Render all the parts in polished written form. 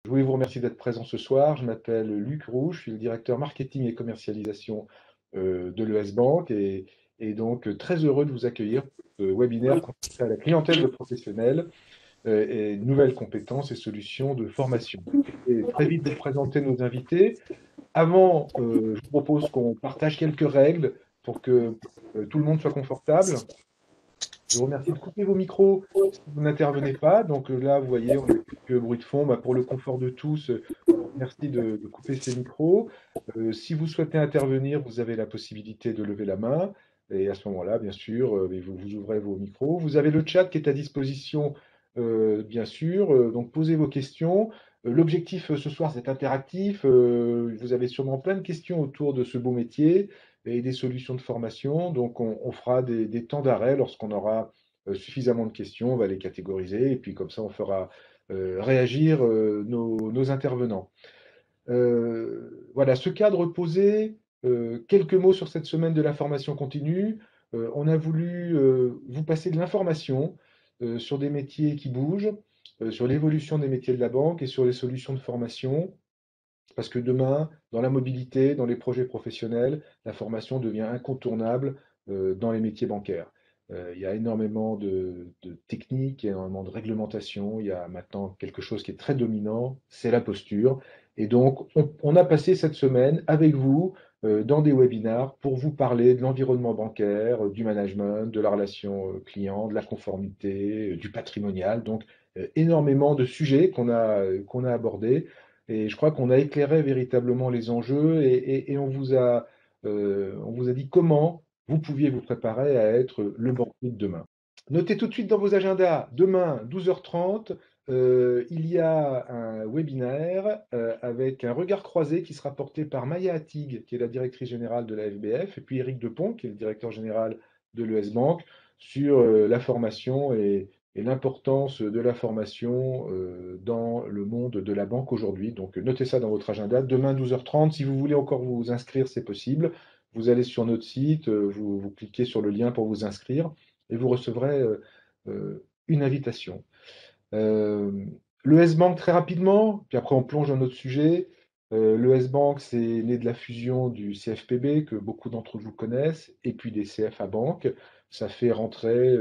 Je voulais vous remercier d'être présent ce soir. Je m'appelle Luc Rouge, je suis le directeur marketing et commercialisation de l'ES Bank et donc très heureux de vous accueillir pour ce webinaire consacré à la clientèle de professionnels et nouvelles compétences et solutions de formation. Et très vite vous présenter nos invités. Avant, je vous propose qu'on partage quelques règles pour que tout le monde soit confortable. Je vous remercie de couper vos micros si vous n'intervenez pas. Donc là, vous voyez, on a quelques bruits de fond. Bah, pour le confort de tous, merci de couper ces micros. Si vous souhaitez intervenir, vous avez la possibilité de lever la main. Et à ce moment-là, bien sûr, vous ouvrez vos micros. Vous avez le chat qui est à disposition, bien sûr. Donc posez vos questions. L'objectif ce soir, c'est interactif. Vous avez sûrement plein de questions autour de ce beau métier et des solutions de formation. Donc, on fera des temps d'arrêt lorsqu'on aura suffisamment de questions. On va les catégoriser et puis comme ça, on fera réagir nos intervenants. Voilà, ce cadre posé, quelques mots sur cette semaine de la formation continue. On a voulu vous passer de l'information sur des métiers qui bougent, sur l'évolution des métiers de la banque et sur les solutions de formation. Parce que demain, dans la mobilité, dans les projets professionnels, la formation devient incontournable dans les métiers bancaires. Il y a énormément de techniques, il y a énormément de réglementations. Il y a maintenant quelque chose qui est très dominant, c'est la posture. Et donc, on a passé cette semaine avec vous dans des webinars pour vous parler de l'environnement bancaire, du management, de la relation client, de la conformité, du patrimonial. Donc, énormément de sujets qu'on a abordés. Et je crois qu'on a éclairé véritablement les enjeux et on vous a dit comment vous pouviez vous préparer à être le banquier de demain. Notez tout de suite dans vos agendas, demain, 12h30, il y a un webinaire avec un regard croisé qui sera porté par Maya Attig, qui est la directrice générale de la FBF, et puis Éric Depont, qui est le directeur général de l'ES Bank, sur la formation et l'importance de la formation dans le monde de la banque aujourd'hui. Donc notez ça dans votre agenda. Demain 12h30, si vous voulez encore vous inscrire, c'est possible. Vous allez sur notre site, vous cliquez sur le lien pour vous inscrire et vous recevrez une invitation. Le S-Bank très rapidement, puis après on plonge dans notre sujet. Le S-Bank, c'est né de la fusion du CFPB, que beaucoup d'entre vous connaissent, et puis des CFA Bank. Ça fait rentrer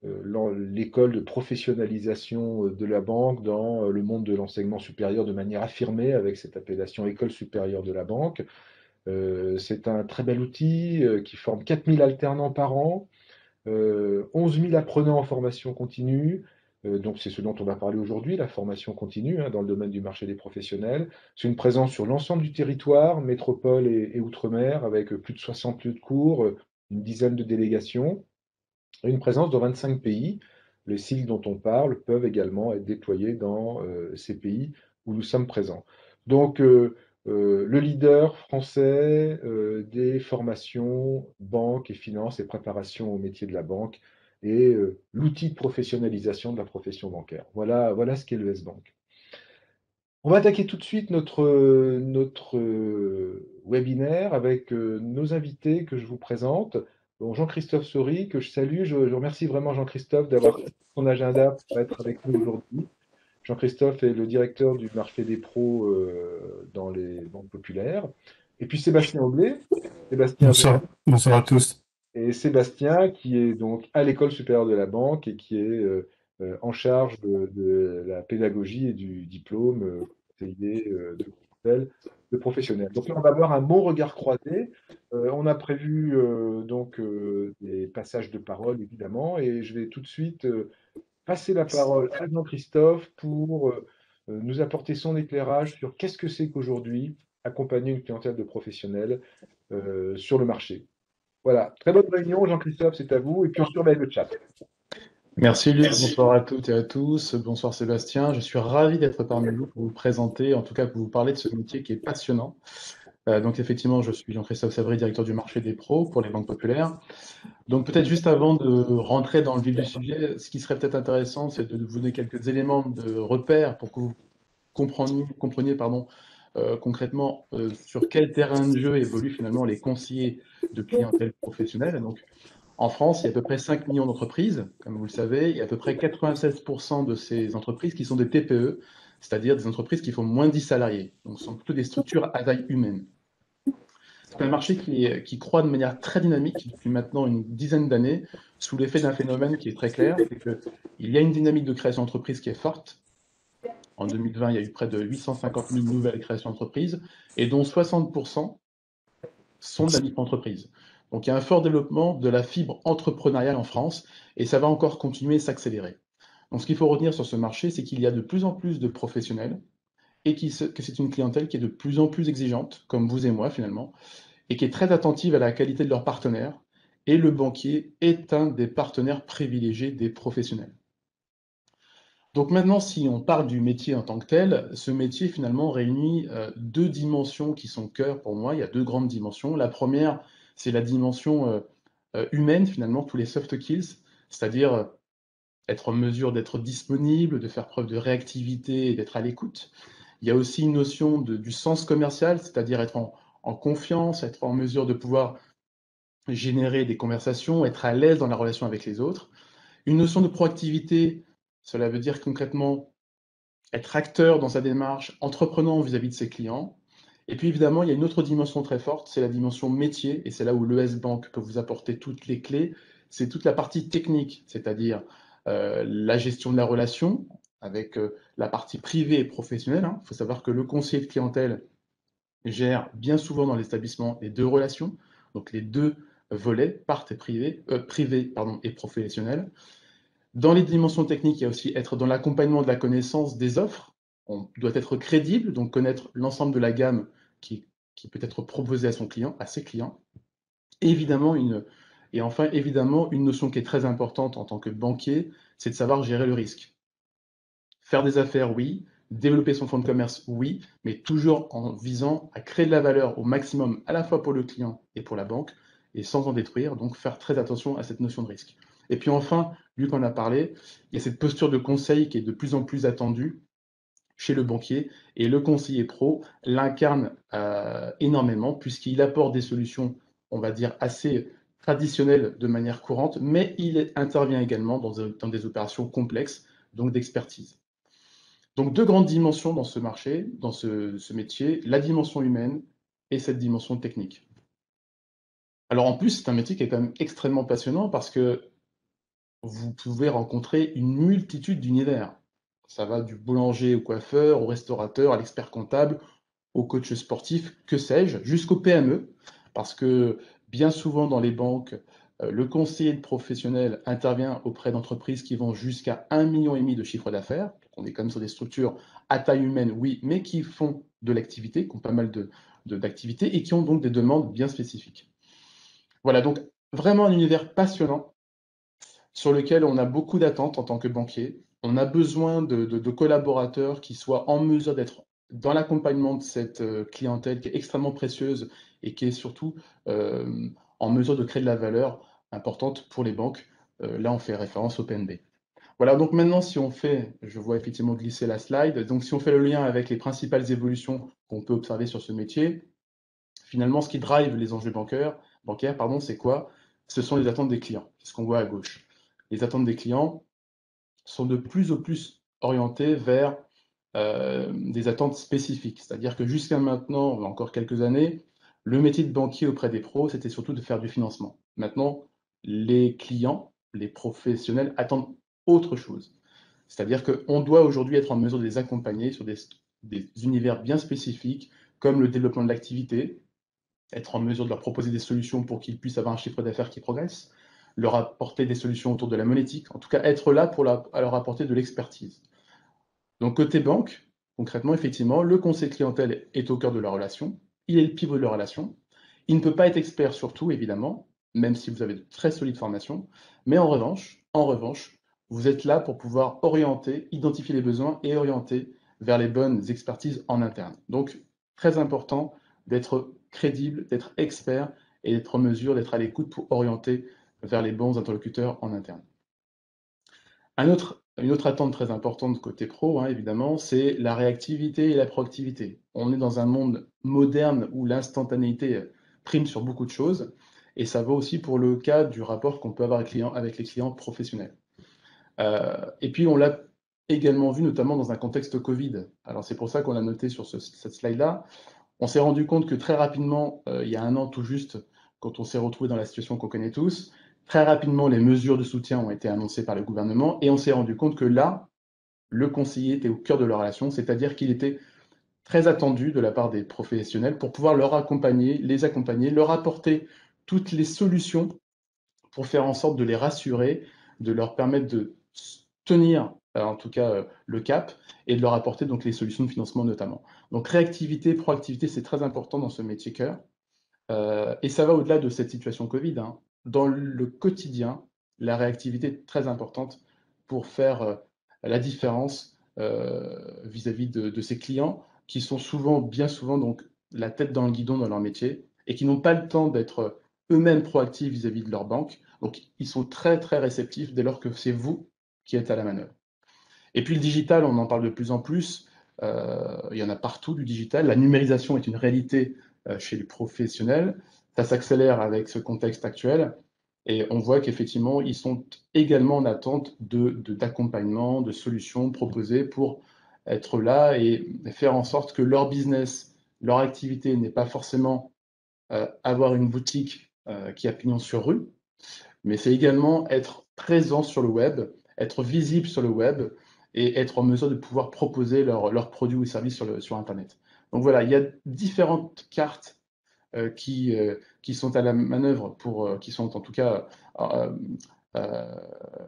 l'école de professionnalisation de la banque dans le monde de l'enseignement supérieur de manière affirmée avec cette appellation École supérieure de la banque. C'est un très bel outil qui forme 4000 alternants par an, 11 000 apprenants en formation continue. Donc c'est ce dont on va parler aujourd'hui, la formation continue dans le domaine du marché des professionnels. C'est une présence sur l'ensemble du territoire, métropole et outre-mer, avec plus de 60 lieux de cours, une dizaine de délégations, et une présence dans 25 pays. Les cycles dont on parle peuvent également être déployés dans ces pays où nous sommes présents. Donc, le leader français des formations banque et finance et préparation au métier de la banque et l'outil de professionnalisation de la profession bancaire. Voilà ce qu'est le S-Bank. On va attaquer tout de suite notre webinaire avec nos invités que je vous présente. Bon, Jean-Christophe Saury, que je salue. Je remercie vraiment Jean-Christophe d'avoir fait son agenda pour être avec nous aujourd'hui. Jean-Christophe est le directeur du marché des pros dans les banques populaires. Et puis Sébastien Aublet. Sébastien, Bonsoir, bonsoir à tous. et Sébastien, qui est donc à l'École supérieure de la banque et qui est en charge de la pédagogie et du diplôme conseiller de clientèle de professionnels. Donc là, on va avoir un bon regard croisé. On a prévu des passages de parole, évidemment, et je vais tout de suite passer la parole à Jean-Christophe pour nous apporter son éclairage sur qu'est-ce que c'est qu'aujourd'hui accompagner une clientèle de professionnels sur le marché. Voilà, très bonne réunion, Jean-Christophe, c'est à vous, et puis on surveille le chat. Merci Luc, bonsoir à toutes et à tous. Bonsoir Sébastien, je suis ravi d'être parmi vous pour vous présenter, en tout cas pour vous parler de ce métier qui est passionnant. Donc effectivement, je suis Jean-Christophe Savry, directeur du marché des pros pour les banques populaires. Donc peut-être juste avant de rentrer dans le vif du sujet, ce qui serait peut-être intéressant, c'est de vous donner quelques éléments de repère pour que vous compreniez concrètement sur quel terrain de jeu évoluent finalement les conseillers de clientèle professionnelle. Donc, en France, il y a à peu près 5 millions d'entreprises, comme vous le savez. Il y a à peu près 96% de ces entreprises qui sont des TPE, c'est-à-dire des entreprises qui font moins de 10 salariés. Donc, ce sont plutôt des structures à taille humaine. C'est un marché qui croît de manière très dynamique depuis maintenant une dizaine d'années, sous l'effet d'un phénomène qui est très clair, c'est qu'il y a une dynamique de création d'entreprises qui est forte. En 2020, il y a eu près de 850 000 nouvelles créations d'entreprises, et dont 60% sont de la micro-entreprise. Donc il y a un fort développement de la fibre entrepreneuriale en France, et ça va encore continuer à s'accélérer. Donc ce qu'il faut retenir sur ce marché, c'est qu'il y a de plus en plus de professionnels, et que c'est une clientèle qui est de plus en plus exigeante, comme vous et moi finalement, et qui est très attentive à la qualité de leurs partenaires. Et le banquier est un des partenaires privilégiés des professionnels. Donc maintenant, si on parle du métier en tant que tel, ce métier finalement réunit deux dimensions qui sont cœur pour moi. Il y a deux grandes dimensions. La première, c'est la dimension humaine finalement, tous les soft skills, c'est-à-dire être en mesure d'être disponible, de faire preuve de réactivité et d'être à l'écoute. Il y a aussi une notion du sens commercial, c'est-à-dire être en confiance, être en mesure de pouvoir générer des conversations, être à l'aise dans la relation avec les autres. Une notion de proactivité, cela veut dire concrètement être acteur dans sa démarche, entreprenant vis-à-vis de ses clients. Et puis évidemment, il y a une autre dimension très forte, c'est la dimension métier, et c'est là où l'ES Bank peut vous apporter toutes les clés. C'est toute la partie technique, c'est-à-dire la gestion de la relation avec la partie privée et professionnelle. Il faut savoir que le conseiller de clientèle gère bien souvent dans l'établissement les deux relations, donc les deux volets, part et privé pardon, et professionnel. Dans les dimensions techniques, il y a aussi être dans l'accompagnement de la connaissance des offres. On doit être crédible, donc connaître l'ensemble de la gamme qui peut être proposée à son client, à ses clients. Évidemment, et enfin, évidemment, une notion qui est très importante en tant que banquier, c'est de savoir gérer le risque. Faire des affaires, oui. Développer son fonds de commerce, oui, mais toujours en visant à créer de la valeur au maximum, à la fois pour le client et pour la banque, et sans en détruire, donc faire très attention à cette notion de risque. Et puis enfin, Luc en a parlé, il y a cette posture de conseil qui est de plus en plus attendue chez le banquier, et le conseiller pro l'incarne énormément, puisqu'il apporte des solutions, on va dire, assez traditionnelles de manière courante, mais il intervient également dans des opérations complexes, donc d'expertise. Donc deux grandes dimensions dans ce marché, dans ce métier, la dimension humaine et cette dimension technique. Alors en plus, c'est un métier qui est quand même extrêmement passionnant parce que vous pouvez rencontrer une multitude d'univers. Ça va du boulanger au coiffeur, au restaurateur, à l'expert comptable, au coach sportif, que sais-je, jusqu'au PME, parce que bien souvent dans les banques, le conseiller professionnel intervient auprès d'entreprises qui vont jusqu'à 1,5 million de chiffre d'affaires. On est quand même sur des structures à taille humaine, oui, mais qui font de l'activité, qui ont pas mal d'activités et qui ont donc des demandes bien spécifiques. Voilà, donc vraiment un univers passionnant sur lequel on a beaucoup d'attentes en tant que banquier. On a besoin de collaborateurs qui soient en mesure d'être dans l'accompagnement de cette clientèle qui est extrêmement précieuse et qui est surtout en mesure de créer de la valeur importante pour les banques. Là, on fait référence au PNB. Voilà, donc maintenant, si on fait, je vois effectivement glisser la slide, donc si on fait le lien avec les principales évolutions qu'on peut observer sur ce métier, finalement, ce qui drive les enjeux bancaires, pardon, c'est quoi? Ce sont les attentes des clients. C'est ce qu'on voit à gauche. Les attentes des clients sont de plus en plus orientées vers des attentes spécifiques. C'est-à-dire que jusqu'à maintenant, encore quelques années, le métier de banquier auprès des pros, c'était surtout de faire du financement. Maintenant, les clients, les professionnels attendent autre chose. C'est-à-dire qu'on doit aujourd'hui être en mesure de les accompagner sur des univers bien spécifiques, comme le développement de l'activité, être en mesure de leur proposer des solutions pour qu'ils puissent avoir un chiffre d'affaires qui progresse, leur apporter des solutions autour de la monétique, en tout cas être là pour leur apporter de l'expertise. Donc côté banque, concrètement, effectivement, le conseil clientèle est au cœur de la relation, il est le pivot de la relation, il ne peut pas être expert sur tout, évidemment, même si vous avez de très solides formations, mais en revanche, vous êtes là pour pouvoir orienter, identifier les besoins et orienter vers les bonnes expertises en interne. Donc, très important d'être crédible, d'être expert et d'être en mesure d'être à l'écoute pour orienter vers les bons interlocuteurs en interne. Une autre attente très importante côté pro, hein, évidemment, c'est la réactivité et la proactivité. On est dans un monde moderne où l'instantanéité prime sur beaucoup de choses, et ça vaut aussi pour le cas du rapport qu'on peut avoir avec les clients professionnels. Et puis, on l'a également vu notamment dans un contexte Covid. Alors c'est pour ça qu'on a noté sur cette slide-là. On s'est rendu compte que très rapidement, il y a un an tout juste, quand on s'est retrouvé dans la situation qu'on connaît tous, très rapidement, les mesures de soutien ont été annoncées par le gouvernement et on s'est rendu compte que là, le conseiller était au cœur de la relation, c'est-à-dire qu'il était très attendu de la part des professionnels pour pouvoir les accompagner, leur apporter toutes les solutions pour faire en sorte de les rassurer, de leur permettre de tenir, en tout cas, le cap et de leur apporter donc les solutions de financement notamment. Donc réactivité, proactivité, c'est très important dans ce métier cœur. Et ça va au-delà de cette situation Covid, hein. Dans le quotidien, la réactivité est très importante pour faire la différence vis-à-vis de ces clients qui sont souvent, bien souvent, donc la tête dans le guidon dans leur métier et qui n'ont pas le temps d'être eux-mêmes proactifs vis-à-vis de leur banque. Donc, ils sont très, très réceptifs dès lors que c'est vous qui êtes à la manœuvre. Et puis le digital, on en parle de plus en plus. Il y en a partout du digital. La numérisation est une réalité chez les professionnels. Ça s'accélère avec ce contexte actuel. Et on voit qu'effectivement, ils sont également en attente d'accompagnement, de solutions proposées pour être là et faire en sorte que leur business, leur activité n'est pas forcément avoir une boutique qui a pignon sur rue, mais c'est également être présent sur le web, être visible sur le web et être en mesure de pouvoir proposer leurs produits ou services sur Internet. Donc voilà, il y a différentes cartes qui sont à la manœuvre qui sont en tout cas, euh, euh,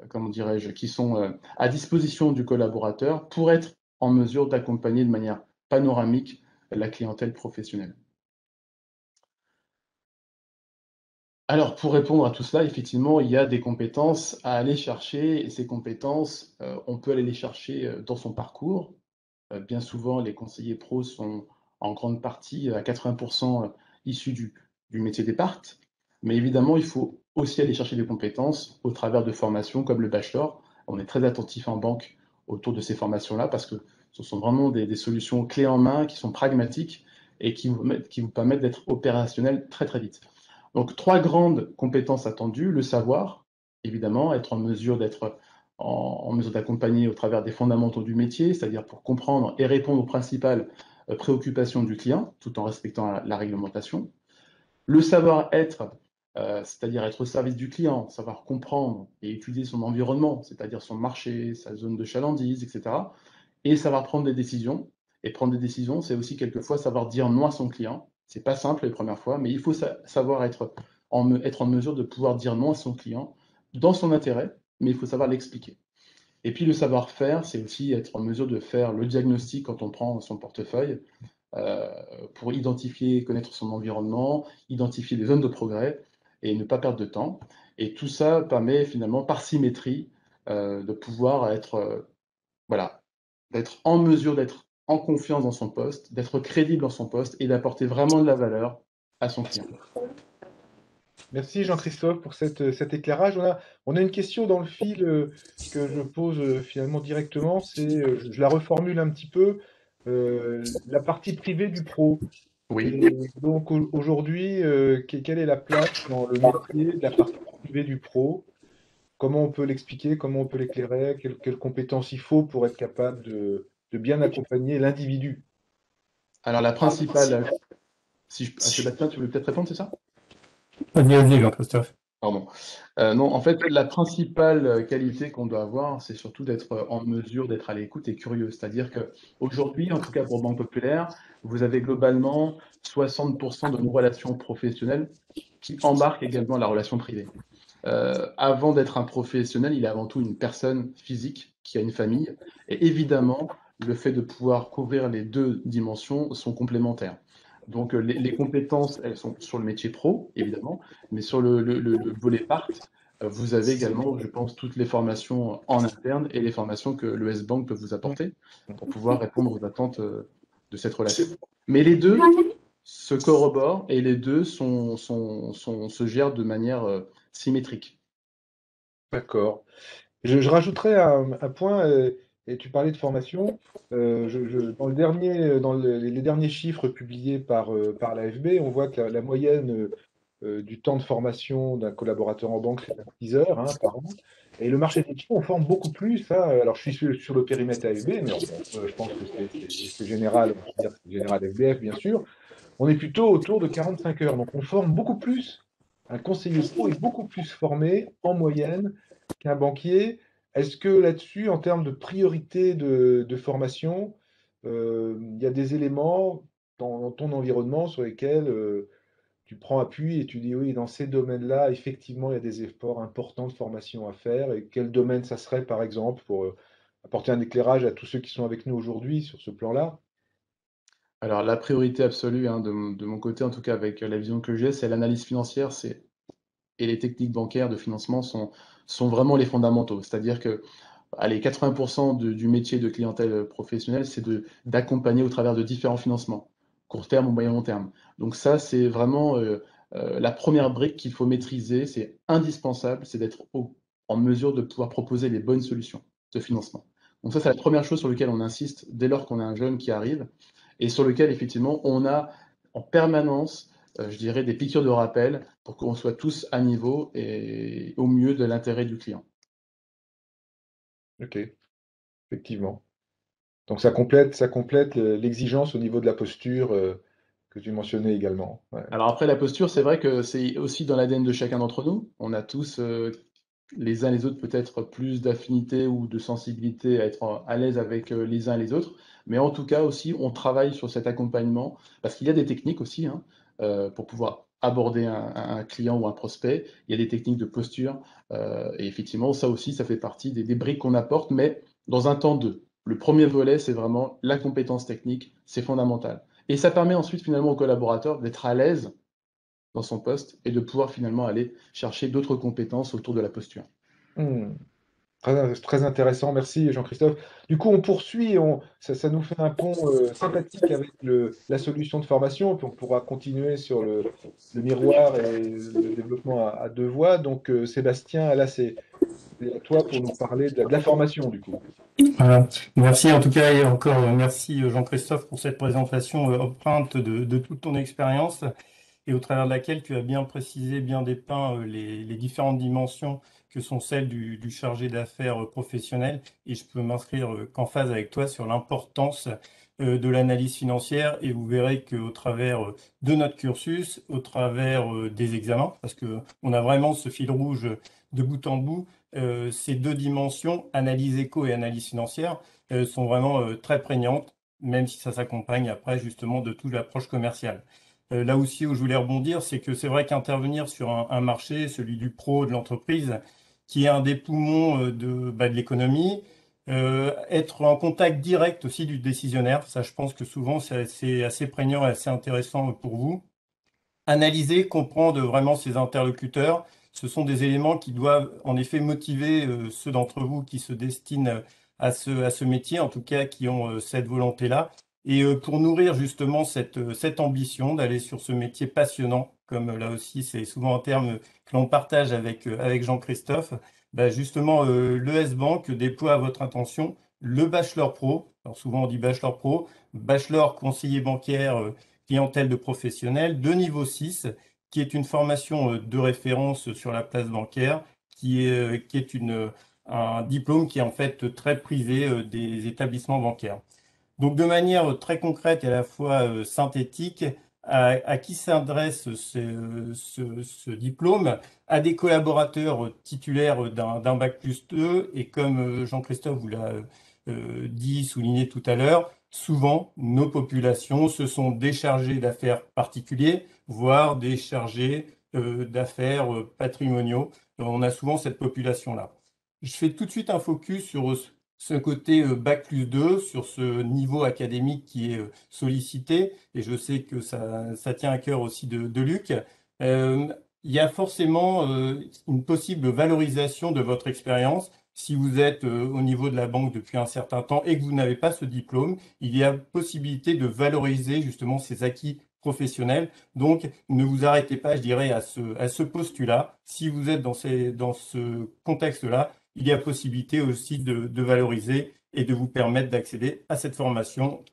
comment dirais-je, qui sont à disposition du collaborateur pour être en mesure d'accompagner de manière panoramique la clientèle professionnelle. Alors, pour répondre à tout cela, effectivement, il y a des compétences à aller chercher et ces compétences, on peut aller les chercher dans son parcours. Bien souvent, les conseillers pros sont en grande partie, à 80% issus du métier des parts. Mais évidemment, il faut aussi aller chercher des compétences au travers de formations comme le bachelor. On est très attentif en banque autour de ces formations-là parce que ce sont vraiment des solutions clés en main qui sont pragmatiques et qui vous permettent d'être opérationnel très, très vite. Donc, trois grandes compétences attendues, le savoir, évidemment, être en mesure d'être en mesure d'accompagner au travers des fondamentaux du métier, c'est-à-dire pour comprendre et répondre aux principales préoccupations du client, tout en respectant la réglementation. Le savoir-être, c'est-à-dire être au service du client, savoir comprendre et utiliser son environnement, c'est-à-dire son marché, sa zone de chalandise, etc. Et savoir prendre des décisions. Et prendre des décisions, c'est aussi quelquefois savoir dire non à son client. C'est pas simple les premières fois, mais il faut savoir être en mesure de pouvoir dire non à son client dans son intérêt, mais il faut savoir l'expliquer. Et puis le savoir-faire, c'est aussi être en mesure de faire le diagnostic quand on prend son portefeuille euh, pour identifier, connaître son environnement, identifier les zones de progrès et ne pas perdre de temps. Et tout ça permet finalement, par symétrie, de pouvoir être, voilà, d'être en mesure d'être en confiance dans son poste, d'être crédible dans son poste et d'apporter vraiment de la valeur à son client. Merci Jean-Christophe pour cet éclairage. On a une question dans le fil que je pose finalement directement, je la reformule un petit peu, la partie privée du pro. Oui. Et donc aujourd'hui, quelle est la place dans le métier de la partie privée du pro? Comment on peut l'expliquer? Comment on peut l'éclairer? Quelles compétences il faut pour être capable de bien accompagner l'individu? Alors la principale, Sébastien, tu veux peut-être répondre, c'est ça? Vas-y, Jean-Christophe. Pardon. Non, en fait, la principale qualité qu'on doit avoir, c'est surtout d'être en mesure d'être à l'écoute et curieux. C'est-à-dire qu'aujourd'hui, en tout cas pour Banque Populaire, vous avez globalement 60% de nos relations professionnelles qui embarquent également la relation privée. Avant d'être un professionnel, il est avant tout une personne physique qui a une famille. Et évidemment, le fait de pouvoir couvrir les deux dimensions sont complémentaires. Donc, les compétences, elles sont sur le métier pro, évidemment, mais sur le volet part, vous avez également, je pense, toutes les formations en interne et les formations que le S-Bank peut vous apporter pour pouvoir répondre aux attentes de cette relation. Mais les deux se corroborent et les deux se gèrent de manière symétrique. D'accord. Je rajouterais un point, et tu parlais de formation. Dans dans les derniers chiffres publiés par l'AFB, on voit que la moyenne du temps de formation d'un collaborateur en banque, c'est 6 heures hein, par an. Et le marché des clients, on forme beaucoup plus. Hein. Alors, je suis sur le périmètre AFB, mais je pense que c'est général, on peut dire que c'est général FBF, bien sûr. On est plutôt autour de 45 heures. Donc, on forme beaucoup plus. Un conseiller pro est beaucoup plus formé en moyenne qu'un banquier. Est-ce que là-dessus, en termes de priorité de formation, il y a des éléments dans ton environnement sur lesquels tu prends appui et tu dis oui, dans ces domaines-là, effectivement, il y a des efforts importants de formation à faire. Et quel domaine ça serait, par exemple, pour apporter un éclairage à tous ceux qui sont avec nous aujourd'hui sur ce plan-là? Alors la priorité absolue, hein, de mon côté, en tout cas avec la vision que j'ai, c'est l'analyse financière, et les techniques bancaires de financement sont vraiment les fondamentaux. C'est-à-dire que, allez, 80% du métier de clientèle professionnelle, c'est d'accompagner au travers de différents financements, court terme ou moyen long terme. Donc ça, c'est vraiment la première brique qu'il faut maîtriser, c'est indispensable, c'est d'être en mesure de pouvoir proposer les bonnes solutions de financement. Donc ça, c'est la première chose sur laquelle on insiste dès lors qu'on a un jeune qui arrive et sur lequel, effectivement, on a en permanence, je dirais, des piqûres de rappel pour qu'on soit tous à niveau et au mieux de l'intérêt du client. Ok, effectivement. Donc ça complète l'exigence au niveau de la posture que tu mentionnais également. Ouais. Alors après, la posture, c'est vrai que c'est aussi dans l'ADN de chacun d'entre nous. On a tous, les uns les autres, peut-être plus d'affinité ou de sensibilité à être à l'aise avec les uns et les autres. Mais en tout cas aussi, on travaille sur cet accompagnement parce qu'il y a des techniques aussi hein, pour pouvoir aborder un client ou un prospect. Il y a des techniques de posture. Et effectivement, ça aussi, ça fait partie des briques qu'on apporte, mais dans un temps deux. Le premier volet, c'est vraiment la compétence technique, c'est fondamental. Et ça permet ensuite finalement au collaborateur d'être à l'aise dans son poste et de pouvoir finalement aller chercher d'autres compétences autour de la posture. Hmm. Très intéressant, merci Jean-Christophe. Du coup, on poursuit, ça nous fait un pont sympathique avec la solution de formation, puis on pourra continuer sur le miroir et le développement à deux voies. Donc, Sébastien, là, c'est à toi pour nous parler de la formation, du coup. Voilà. Merci en tout cas et encore merci Jean-Christophe pour cette présentation empreinte de toute ton expérience et au travers de laquelle tu as bien précisé, bien dépeint les différentes dimensions que sont celles du chargé d'affaires professionnel. Et je peux m'inscrire qu'en phase avec toi sur l'importance de l'analyse financière. Et vous verrez qu'au travers de notre cursus, au travers des examens, parce qu'on a vraiment ce fil rouge de bout en bout, ces deux dimensions, analyse éco et analyse financière, sont vraiment très prégnantes, même si ça s'accompagne après justement de toute l'approche commerciale. Là aussi où je voulais rebondir, c'est que c'est vrai qu'intervenir sur un marché, celui du pro, de l'entreprise, qui est un des poumons de l'économie, être en contact direct aussi du décisionnaire, ça je pense que souvent c'est assez prégnant et assez intéressant pour vous. Analyser, comprendre vraiment ses interlocuteurs, ce sont des éléments qui doivent en effet motiver ceux d'entre vous qui se destinent à ce métier, en tout cas qui ont cette volonté-là. Et pour nourrir justement cette ambition d'aller sur ce métier passionnant, comme là aussi c'est souvent un terme que l'on partage avec Jean-Christophe, bah, justement l'ES Bank déploie à votre intention le Bachelor Pro. Alors souvent on dit Bachelor Pro, Bachelor conseiller bancaire clientèle de professionnels de niveau 6, qui est une formation de référence sur la place bancaire, qui est un diplôme qui est en fait très privé des établissements bancaires. Donc de manière très concrète et à la fois synthétique, à qui s'adresse ce diplôme? À des collaborateurs titulaires d'un bac+2 et comme Jean-Christophe vous l'a dit, souligné tout à l'heure, souvent nos populations, ce sont des chargés d'affaires particuliers, voire des chargés d'affaires patrimoniaux. On a souvent cette population-là. Je fais tout de suite un focus sur ce côté bac+2 sur ce niveau académique qui est sollicité, et je sais que ça tient à cœur aussi de Luc. Euh, il y a forcément une possible valorisation de votre expérience. Si vous êtes au niveau de la banque depuis un certain temps et que vous n'avez pas ce diplôme, il y a possibilité de valoriser justement ces acquis professionnels. Donc, ne vous arrêtez pas, je dirais, à ce postulat. Si vous êtes dans ce contexte-là, il y a possibilité aussi de valoriser et de vous permettre d'accéder à cette formation.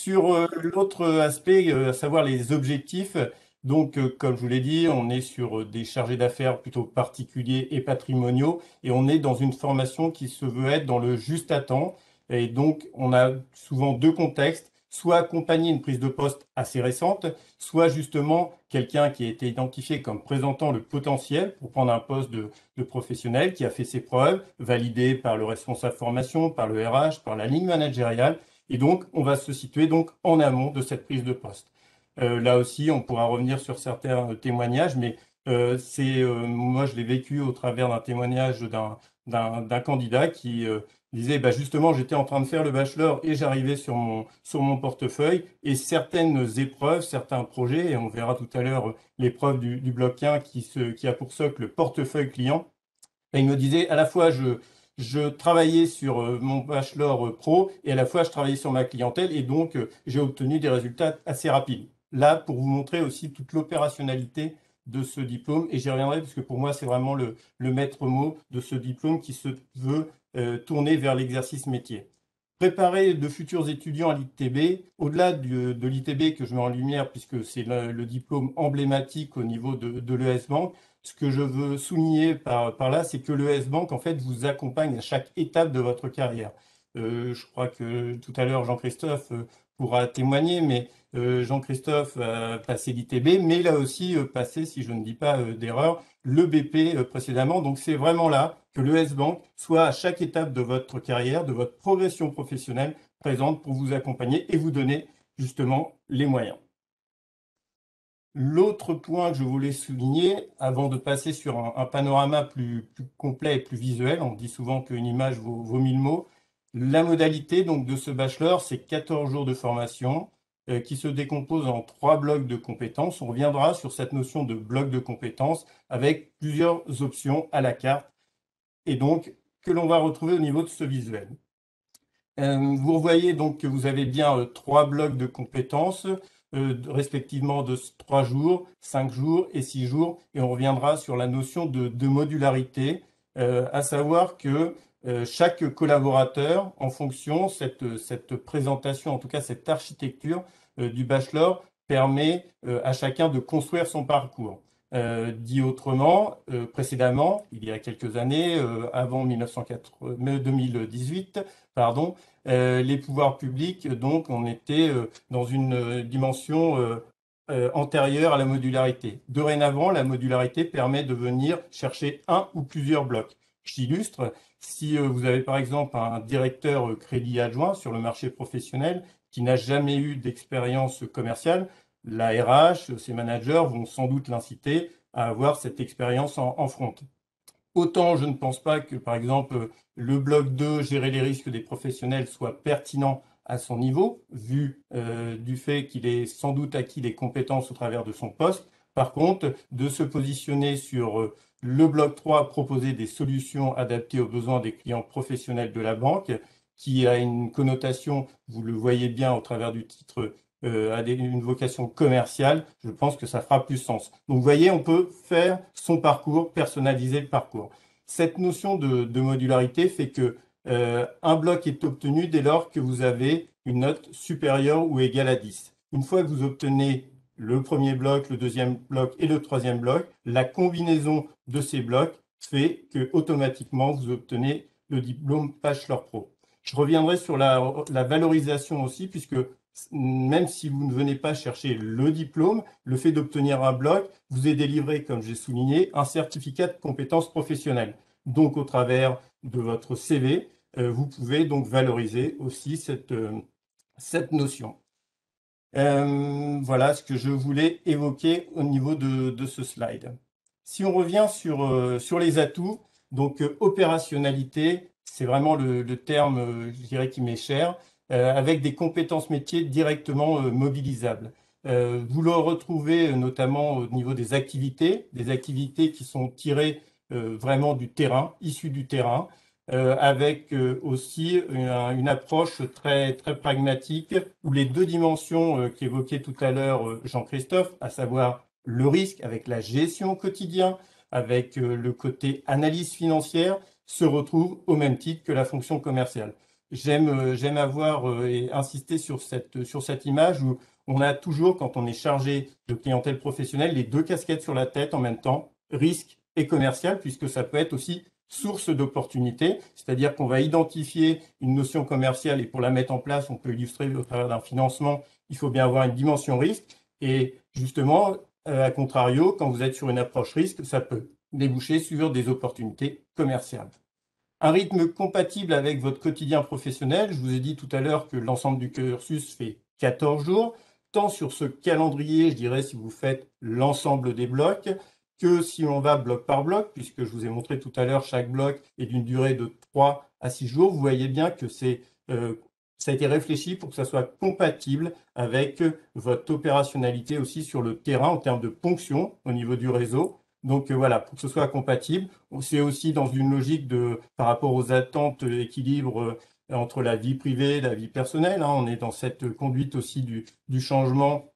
Sur l'autre aspect, à savoir les objectifs, donc comme je vous l'ai dit, on est sur des chargés d'affaires plutôt particuliers et patrimoniaux, et on est dans une formation qui se veut être dans le juste à temps. Et donc, on a souvent deux contextes, soit accompagner une prise de poste assez récente, soit justement quelqu'un qui a été identifié comme présentant le potentiel pour prendre un poste de professionnel, qui a fait ses preuves, validé par le responsable formation, par le RH, par la ligne managériale. Et donc, on va se situer donc en amont de cette prise de poste. Là aussi, on pourra revenir sur certains témoignages, mais moi, je l'ai vécu au travers d'un témoignage d'un candidat qui disait, bah, justement, j'étais en train de faire le bachelor et j'arrivais sur mon portefeuille et certaines épreuves, certains projets, et on verra tout à l'heure l'épreuve du bloc 1 qui a pour socle le portefeuille client. Et il me disait, à la fois, je travaillais sur mon bachelor pro et à la fois, je travaillais sur ma clientèle et donc, j'ai obtenu des résultats assez rapides. Là, pour vous montrer aussi toute l'opérationnalité de ce diplôme, et j'y reviendrai parce que pour moi, c'est vraiment le maître mot de ce diplôme qui se veut tourner vers l'exercice métier. Préparer de futurs étudiants à l'ITB, au-delà de l'ITB que je mets en lumière, puisque c'est le diplôme emblématique au niveau de l'ES Bank, ce que je veux souligner par là, c'est que l'ES Bank, en fait, vous accompagne à chaque étape de votre carrière. Je crois que tout à l'heure, Jean-Christophe pourra témoigner, mais Jean-Christophe a passé l'ITB, mais il a aussi passé, si je ne dis pas d'erreur, le BP précédemment. Donc, c'est vraiment là que l'ES Bank soit à chaque étape de votre carrière, de votre progression professionnelle, présente pour vous accompagner et vous donner justement les moyens. L'autre point que je voulais souligner, avant de passer sur un panorama plus complet et plus visuel, on dit souvent qu'une image vaut 1000 mots, la modalité donc, de ce bachelor, c'est 14 jours de formation qui se décompose en 3 blocs de compétences. On reviendra sur cette notion de bloc de compétences avec plusieurs options à la carte et donc que l'on va retrouver au niveau de ce visuel. Vous voyez donc que vous avez bien 3 blocs de compétences, respectivement de 3 jours, 5 jours et 6 jours. Et on reviendra sur la notion de modularité, à savoir que chaque collaborateur, en fonction, cette présentation, en tout cas cette architecture du bachelor, permet à chacun de construire son parcours. Dit autrement, précédemment, il y a quelques années, avant 2018, pardon, les pouvoirs publics, donc, on était dans une dimension antérieure à la modularité. Dorénavant, la modularité permet de venir chercher un ou plusieurs blocs. J'illustre, si vous avez par exemple un directeur crédit adjoint sur le marché professionnel qui n'a jamais eu d'expérience commerciale, la RH, ses managers vont sans doute l'inciter à avoir cette expérience en front. Autant je ne pense pas que, par exemple, le bloc 2, gérer les risques des professionnels, soit pertinent à son niveau, vu du fait qu'il ait sans doute acquis des compétences au travers de son poste. Par contre, de se positionner sur le bloc 3, proposer des solutions adaptées aux besoins des clients professionnels de la banque, qui a une connotation, vous le voyez bien au travers du titre, une vocation commerciale, je pense que ça fera plus sens. Donc vous voyez, on peut faire son parcours, personnaliser le parcours. Cette notion de modularité fait que un bloc est obtenu dès lors que vous avez une note supérieure ou égale à 10. Une fois que vous obtenez le premier bloc, le deuxième bloc et le troisième bloc, la combinaison de ces blocs fait que automatiquement vous obtenez le diplôme Bachelor Pro. Je reviendrai sur la valorisation aussi, puisque même si vous ne venez pas chercher le diplôme, le fait d'obtenir un bloc vous est délivré, comme j'ai souligné, un certificat de compétences professionnelles. Donc, au travers de votre CV, vous pouvez donc valoriser aussi cette notion. Voilà ce que je voulais évoquer au niveau de ce slide. Si on revient sur les atouts, donc opérationnalité, c'est vraiment le terme, je dirais, qui m'est cher, avec des compétences métiers directement mobilisables. Vous le retrouvez notamment au niveau des activités qui sont tirées vraiment du terrain, issues du terrain, avec aussi une approche très, très pragmatique où les deux dimensions qu'évoquait tout à l'heure Jean-Christophe, à savoir le risque avec la gestion au quotidien, avec le côté analyse financière, se retrouvent au même titre que la fonction commerciale. j'aime avoir et insister sur cette image où on a toujours, quand on est chargé de clientèle professionnelle, les deux casquettes sur la tête en même temps, risque et commercial, puisque ça peut être aussi source d'opportunités, c'est-à-dire qu'on va identifier une notion commerciale et pour la mettre en place, on peut illustrer au travers d'un financement, il faut bien avoir une dimension risque. Et justement, à contrario, quand vous êtes sur une approche risque, ça peut déboucher sur des opportunités commerciales. Un rythme compatible avec votre quotidien professionnel. Je vous ai dit tout à l'heure que l'ensemble du cursus fait 14 jours, tant sur ce calendrier, je dirais, si vous faites l'ensemble des blocs, que si on va bloc par bloc, puisque je vous ai montré tout à l'heure, chaque bloc est d'une durée de 3 à 6 jours. Vous voyez bien que ça a été réfléchi pour que ça soit compatible avec votre opérationnalité aussi sur le terrain en termes de ponction au niveau du réseau. Donc voilà, pour que ce soit compatible. C'est aussi dans une logique par rapport aux attentes, équilibre entre la vie privée et la vie personnelle. On est dans cette conduite aussi du changement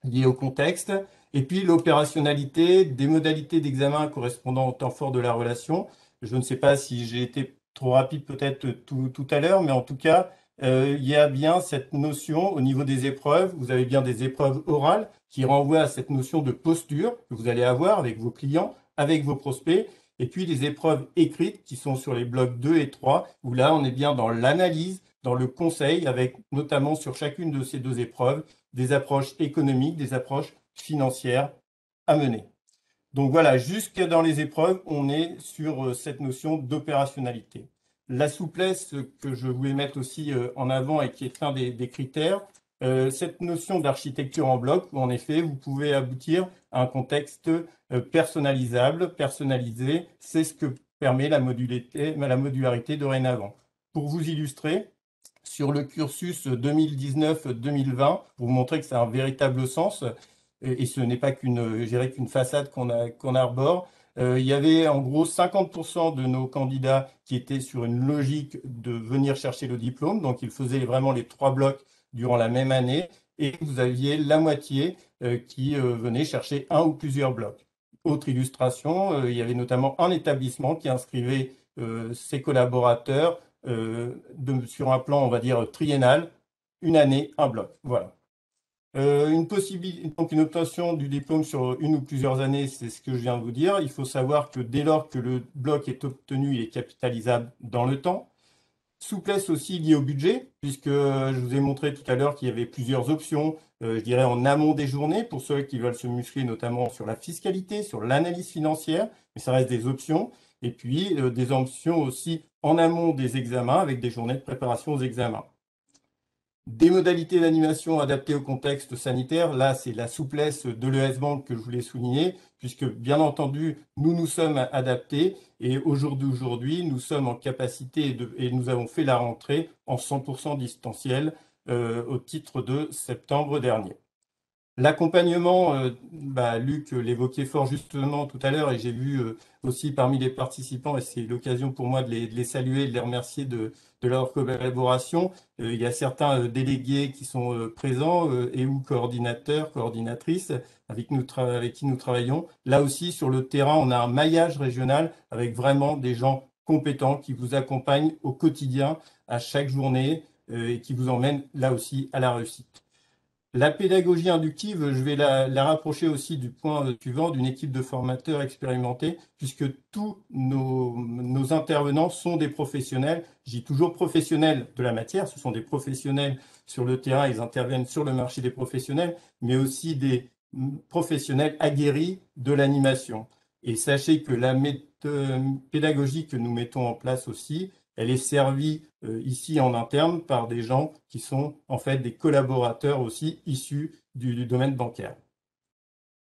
lié au contexte. Et puis l'opérationnalité, des modalités d'examen correspondant au temps fort de la relation. Je ne sais pas si j'ai été trop rapide peut-être tout à l'heure, mais en tout cas, il y a bien cette notion au niveau des épreuves. Vous avez bien des épreuves orales qui renvoient à cette notion de posture que vous allez avoir avec vos clients, avec vos prospects. Et puis les épreuves écrites qui sont sur les blocs 2 et 3, où là, on est bien dans l'analyse, dans le conseil, avec notamment sur chacune de ces deux épreuves, des approches économiques, des approches financières à mener. Donc voilà, jusque dans les épreuves, on est sur cette notion d'opérationnalité. La souplesse que je voulais mettre aussi en avant et qui est un des critères, cette notion d'architecture en bloc, où en effet, vous pouvez aboutir à un contexte personnalisable, personnalisé, c'est ce que permet la modularité dorénavant. Pour vous illustrer, sur le cursus 2019-2020, pour vous montrer que ça a un véritable sens, et ce n'est pas qu'une façade qu'on arbore. Il y avait en gros 50% de nos candidats qui étaient sur une logique de venir chercher le diplôme, donc ils faisaient vraiment les 3 blocs durant la même année, et vous aviez la moitié qui venait chercher un ou plusieurs blocs. Autre illustration, il y avait notamment un établissement qui inscrivait ses collaborateurs sur un plan, on va dire, triennal, une année, un bloc. Voilà. Donc une obtention du diplôme sur une ou plusieurs années, c'est ce que je viens de vous dire. Il faut savoir que dès lors que le bloc est obtenu, il est capitalisable dans le temps. Souplesse aussi liée au budget, puisque je vous ai montré tout à l'heure qu'il y avait plusieurs options, je dirais en amont des journées, pour ceux qui veulent se muscler notamment sur la fiscalité, sur l'analyse financière, mais ça reste des options. Et puis des options aussi en amont des examens, avec des journées de préparation aux examens. Des modalités d'animation adaptées au contexte sanitaire. Là, c'est la souplesse de l'ES Bank que je voulais souligner, puisque bien entendu, nous sommes adaptés et aujourd'hui, nous sommes en capacité et nous avons fait la rentrée en 100% distanciel au titre de septembre dernier. L'accompagnement, Luc l'évoquait fort justement tout à l'heure et j'ai vu aussi parmi les participants, et c'est l'occasion pour moi de les saluer et de les remercier de leur collaboration. Il y a certains délégués qui sont présents et ou coordinateurs, coordinatrices avec qui nous travaillons. Là aussi, sur le terrain, on a un maillage régional avec vraiment des gens compétents qui vous accompagnent au quotidien, à chaque journée et qui vous emmènent là aussi à la réussite. La pédagogie inductive, je vais la rapprocher aussi du point suivant d'une équipe de formateurs expérimentés, puisque tous nos intervenants sont des professionnels. Je dis toujours professionnels de la matière, ce sont des professionnels sur le terrain, ils interviennent sur le marché des professionnels, mais aussi des professionnels aguerris de l'animation. Et sachez que la pédagogie que nous mettons en place aussi, elle est servie ici en interne par des gens qui sont en fait des collaborateurs aussi issus du domaine bancaire.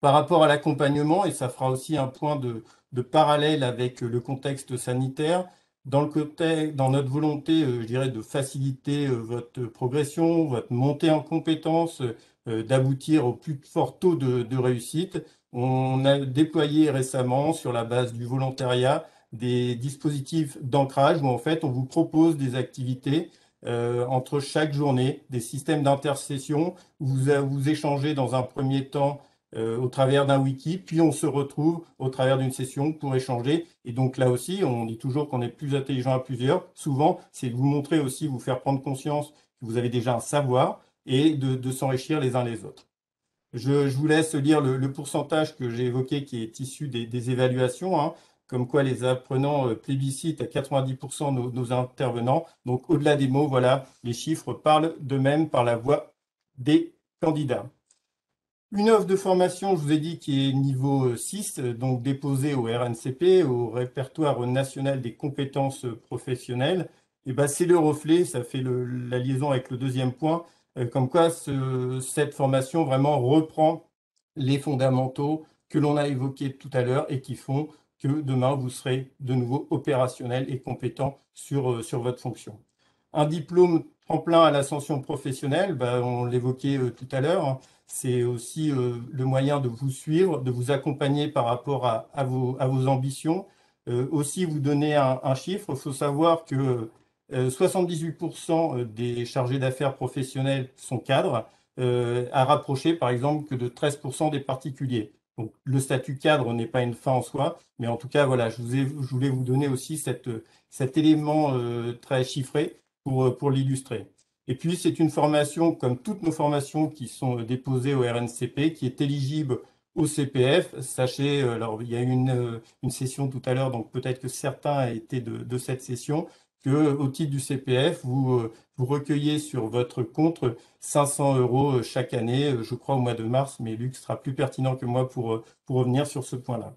Par rapport à l'accompagnement, et ça fera aussi un point de parallèle avec le contexte sanitaire, dans notre volonté, je dirais, de faciliter votre progression, votre montée en compétences, d'aboutir au plus fort taux de réussite, on a déployé récemment, sur la base du volontariat, des dispositifs d'ancrage où en fait on vous propose des activités entre chaque journée, des systèmes d'intercession où vous échangez dans un premier temps au travers d'un wiki, puis on se retrouve au travers d'une session pour échanger. Et donc là aussi, on dit toujours qu'on est plus intelligent à plusieurs. Souvent, c'est vous montrer aussi, vous faire prendre conscience que vous avez déjà un savoir et de s'enrichir les uns les autres. Je vous laisse lire le pourcentage que j'ai évoqué qui est issu des évaluations, hein, comme quoi les apprenants plébiscitent à 90% nos intervenants. Donc au-delà des mots, voilà, les chiffres parlent d'eux-mêmes par la voix des candidats. Une offre de formation, je vous ai dit, qui est niveau 6, donc déposée au RNCP, au répertoire national des compétences professionnelles. Et ben, c'est le reflet, ça fait la liaison avec le deuxième point, comme quoi cette formation vraiment reprend les fondamentaux que l'on a évoqués tout à l'heure et qui font que demain, vous serez de nouveau opérationnel et compétent sur votre fonction. Un diplôme tremplin à l'ascension professionnelle, ben, on l'évoquait tout à l'heure, hein, c'est aussi le moyen de vous suivre, de vous accompagner par rapport à vos ambitions. Aussi, vous donner un chiffre, il faut savoir que 78% des chargés d'affaires professionnels sont cadres, à rapprocher par exemple que de 13% des particuliers. Donc, le statut cadre n'est pas une fin en soi, mais en tout cas, voilà, je voulais vous donner aussi cet élément très chiffré pour l'illustrer. Et puis, c'est une formation, comme toutes nos formations qui sont déposées au RNCP, qui est éligible au CPF. Sachez, alors il y a eu une session tout à l'heure, donc peut-être que certains étaient de cette session, que au titre du CPF, vous recueillez sur votre compte 500 € chaque année, je crois au mois de mars, mais Luc sera plus pertinent que moi pour revenir sur ce point-là.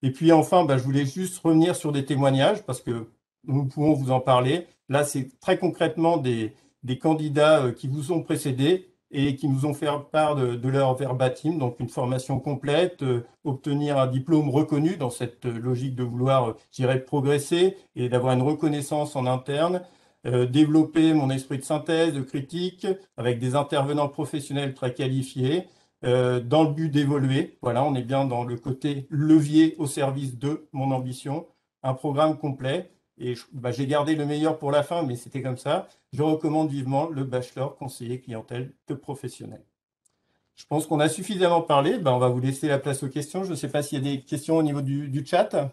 Et puis enfin, bah, je voulais juste revenir sur des témoignages parce que nous pouvons vous en parler. Là, c'est très concrètement des candidats qui vous ont précédés et qui nous ont fait part de leur verbatim, donc une formation complète, obtenir un diplôme reconnu dans cette logique de vouloir, je dirais, progresser et d'avoir une reconnaissance en interne, développer mon esprit de synthèse, de critique, avec des intervenants professionnels très qualifiés, dans le but d'évoluer. Voilà, on est bien dans le côté levier au service de mon ambition, un programme complet. Et bah, j'ai gardé le meilleur pour la fin, mais c'était comme ça. Je recommande vivement le bachelor conseiller clientèle de professionnel. Je pense qu'on a suffisamment parlé. Bah, on va vous laisser la place aux questions. Je ne sais pas s'il y a des questions au niveau du chat.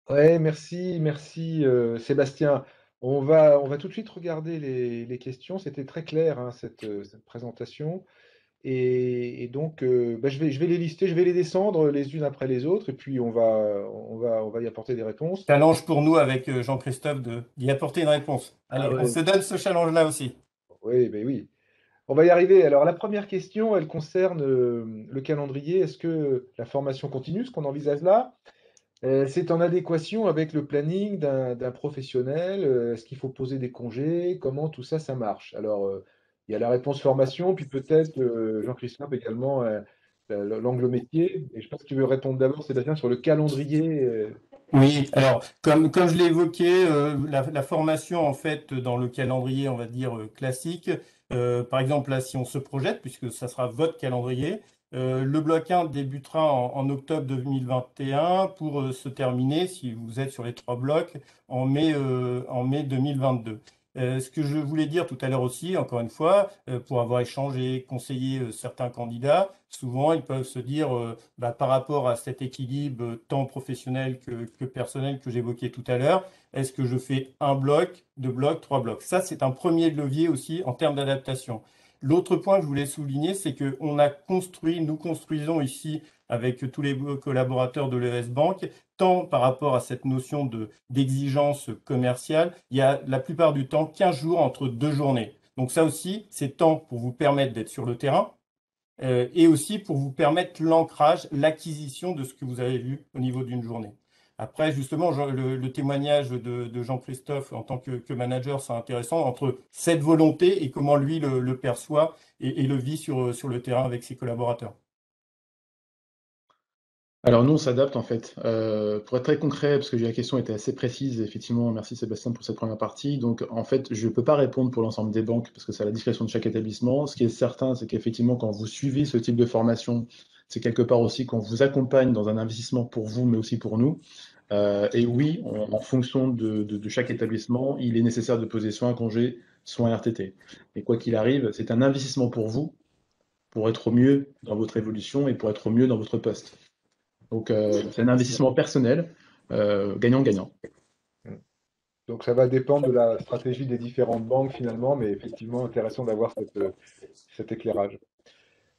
Ouais, merci, Sébastien. On va tout de suite regarder les questions. C'était très clair, hein, cette présentation. Et donc, bah, je vais les lister, je vais les descendre les unes après les autres, et puis on va y apporter des réponses. Challenge pour nous avec Jean-Christophe d'y apporter une réponse. Ah Allez, on ouais, se donne ce challenge-là aussi. oui, ben oui. On va y arriver. Alors, la première question, elle concerne le calendrier. Est-ce que la formation continue, ce qu'on envisage là, c'est en adéquation avec le planning d'un professionnel? Est-ce qu'il faut poser des congés? Comment tout ça, ça marche? Alors, il y a la réponse formation, puis peut-être Jean-Christophe également, l'angle métier. Et je pense que tu veux répondre d'abord, Sébastien, sur le calendrier. Oui, alors comme je l'ai évoqué, la formation en fait dans le calendrier, on va dire classique, par exemple là si on se projette, puisque ça sera votre calendrier, le bloc 1 débutera en octobre 2021 pour se terminer, si vous êtes sur les trois blocs, en mai 2022. Ce que je voulais dire tout à l'heure aussi, encore une fois, pour avoir échangé, conseillé certains candidats, souvent ils peuvent se dire bah, par rapport à cet équilibre tant professionnel que personnel que j'évoquais tout à l'heure, est-ce que je fais un bloc, deux blocs, trois blocs? Ça, c'est un premier levier aussi en termes d'adaptation. L'autre point que je voulais souligner, c'est que nous construisons ici avec tous les collaborateurs de l'ES Bank, tant par rapport à cette notion d'exigence commerciale, il y a la plupart du temps 15 jours entre deux journées. Donc ça aussi, c'est temps pour vous permettre d'être sur le terrain, et aussi pour vous permettre l'ancrage, l'acquisition de ce que vous avez vu au niveau d'une journée. Après, justement, le témoignage de Jean-Christophe en tant que manager, c'est intéressant entre cette volonté et comment lui le perçoit et le vit sur le terrain avec ses collaborateurs. Alors nous, on s'adapte en fait. Pour être très concret, parce que la question était assez précise, effectivement, merci Sébastien pour cette première partie. Donc en fait, je ne peux pas répondre pour l'ensemble des banques parce que c'est à la discrétion de chaque établissement. Ce qui est certain, c'est qu'effectivement, quand vous suivez ce type de formation, c'est quelque part aussi qu'on vous accompagne dans un investissement pour vous, mais aussi pour nous. Et oui, en fonction de chaque établissement, il est nécessaire de poser soit un congé, soit un RTT. Et quoi qu'il arrive, c'est un investissement pour vous, pour être au mieux dans votre évolution et pour être au mieux dans votre poste. Donc, c'est un investissement personnel, gagnant-gagnant. Donc ça va dépendre de la stratégie des différentes banques finalement, mais effectivement intéressant d'avoir cet éclairage.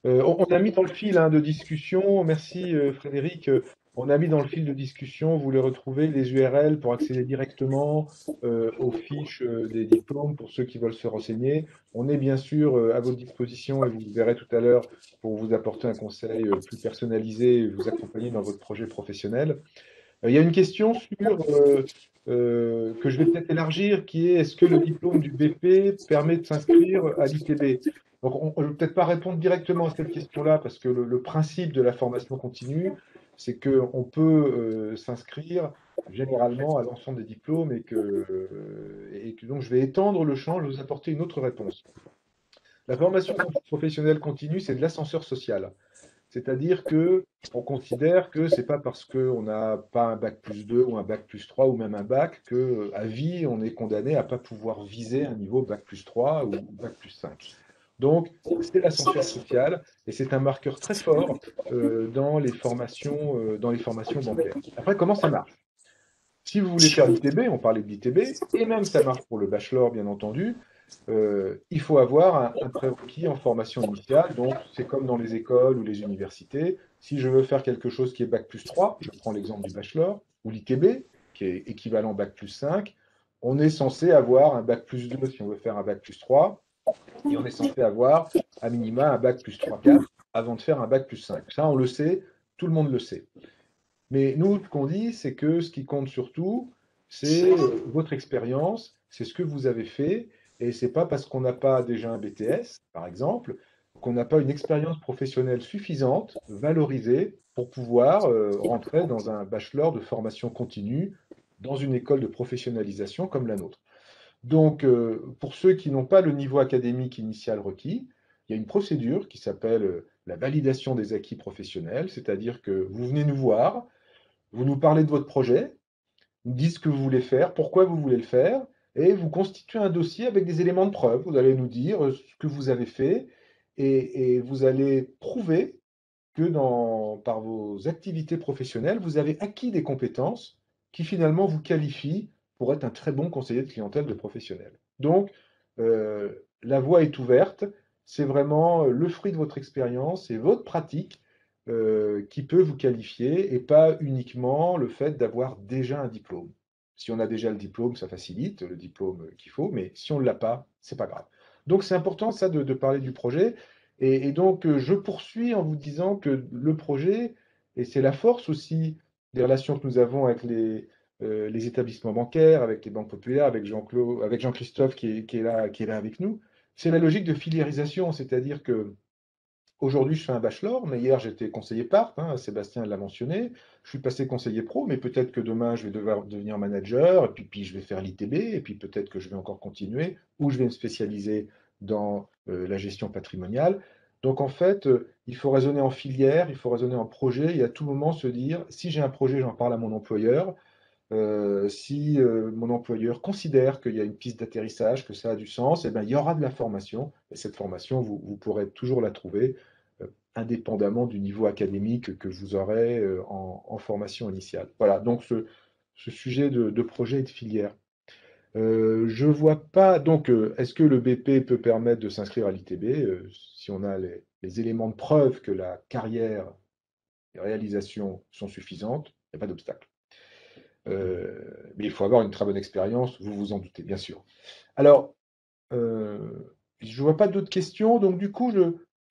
On a mis dans le fil hein, de discussion, merci Frédéric, on a mis dans le fil de discussion, vous les retrouvez, les URL pour accéder directement aux fiches des diplômes pour ceux qui veulent se renseigner. On est bien sûr à votre disposition et vous le verrez tout à l'heure pour vous apporter un conseil plus personnalisé et vous accompagner dans votre projet professionnel. Il y a une question que je vais peut-être élargir, qui est est-ce que le diplôme du BP permet de s'inscrire à l'ITB? Donc, je ne vais peut-être pas répondre directement à cette question-là, parce que le principe de la formation continue, c'est qu'on peut s'inscrire généralement à l'ensemble des diplômes et que donc je vais étendre le champ, je vais vous apporter une autre réponse. La formation professionnelle continue, c'est de l'ascenseur social. C'est-à-dire que on considère que c'est pas parce qu'on n'a pas un bac plus 2 ou un bac plus 3 ou même un bac que à vie on est condamné à pas pouvoir viser un niveau bac plus 3 ou bac plus 5. Donc c'est l'ascenseur social et c'est un marqueur très fort dans les formations bancaires. Après, comment ça marche? Si vous voulez faire l'ITB, on parlait de l'ITB, et même ça marche pour le bachelor, bien entendu, il faut avoir un prérequis en formation initiale. Donc, c'est comme dans les écoles ou les universités. Si je veux faire quelque chose qui est bac plus 3, je prends l'exemple du bachelor, ou l'ITB, qui est équivalent bac plus 5, on est censé avoir un bac plus 2 si on veut faire un bac plus 3, et on est censé avoir à minima un bac plus 3-4 avant de faire un bac plus 5. Ça, on le sait, tout le monde le sait. Mais nous, ce qu'on dit, c'est que ce qui compte surtout, c'est votre expérience, c'est ce que vous avez fait, et c'est pas parce qu'on n'a pas déjà un BTS, par exemple, qu'on n'a pas une expérience professionnelle suffisante, valorisée, pour pouvoir rentrer dans un bachelor de formation continue, dans une école de professionnalisation comme la nôtre. Donc, pour ceux qui n'ont pas le niveau académique initial requis, il y a une procédure qui s'appelle la validation des acquis professionnels, c'est-à-dire que vous venez nous voir, vous nous parlez de votre projet, vous dites ce que vous voulez faire, pourquoi vous voulez le faire, et vous constituez un dossier avec des éléments de preuve. Vous allez nous dire ce que vous avez fait et vous allez prouver que par vos activités professionnelles, vous avez acquis des compétences qui finalement vous qualifient pour être un très bon conseiller de clientèle de professionnel. Donc, la voie est ouverte. C'est vraiment le fruit de votre expérience et votre pratique qui peut vous qualifier et pas uniquement le fait d'avoir déjà un diplôme. Si on a déjà le diplôme, ça facilite le diplôme qu'il faut, mais si on ne l'a pas, c'est pas grave. Donc c'est important ça de parler du projet. Et donc je poursuis en vous disant que le projet, et c'est la force aussi des relations que nous avons avec les établissements bancaires, avec les banques populaires, avec Jean-Claude, avec Jean-Christophe qui est là avec nous, c'est la logique de filiérisation, c'est-à-dire que aujourd'hui, je fais un bachelor, mais hier, j'étais conseiller part, hein, Sébastien l'a mentionné. Je suis passé conseiller pro, mais peut-être que demain, je vais devoir devenir manager, et puis je vais faire l'ITB, et puis peut-être que je vais encore continuer, ou je vais me spécialiser dans la gestion patrimoniale. Donc, en fait, il faut raisonner en filière, il faut raisonner en projet, et à tout moment se dire, si j'ai un projet, j'en parle à mon employeur. Si mon employeur considère qu'il y a une piste d'atterrissage, que ça a du sens, eh ben, il y aura de la formation. Et cette formation, vous pourrez toujours la trouver indépendamment du niveau académique que vous aurez en formation initiale. Voilà, donc ce sujet de projet et de filière. Je vois pas, donc, est-ce que le BP peut permettre de s'inscrire à l'ITB si on a les éléments de preuve que la carrière et réalisation sont suffisantes, il n'y a pas d'obstacle. Mais il faut avoir une très bonne expérience, vous vous en doutez, bien sûr. Alors, je ne vois pas d'autres questions, donc du coup,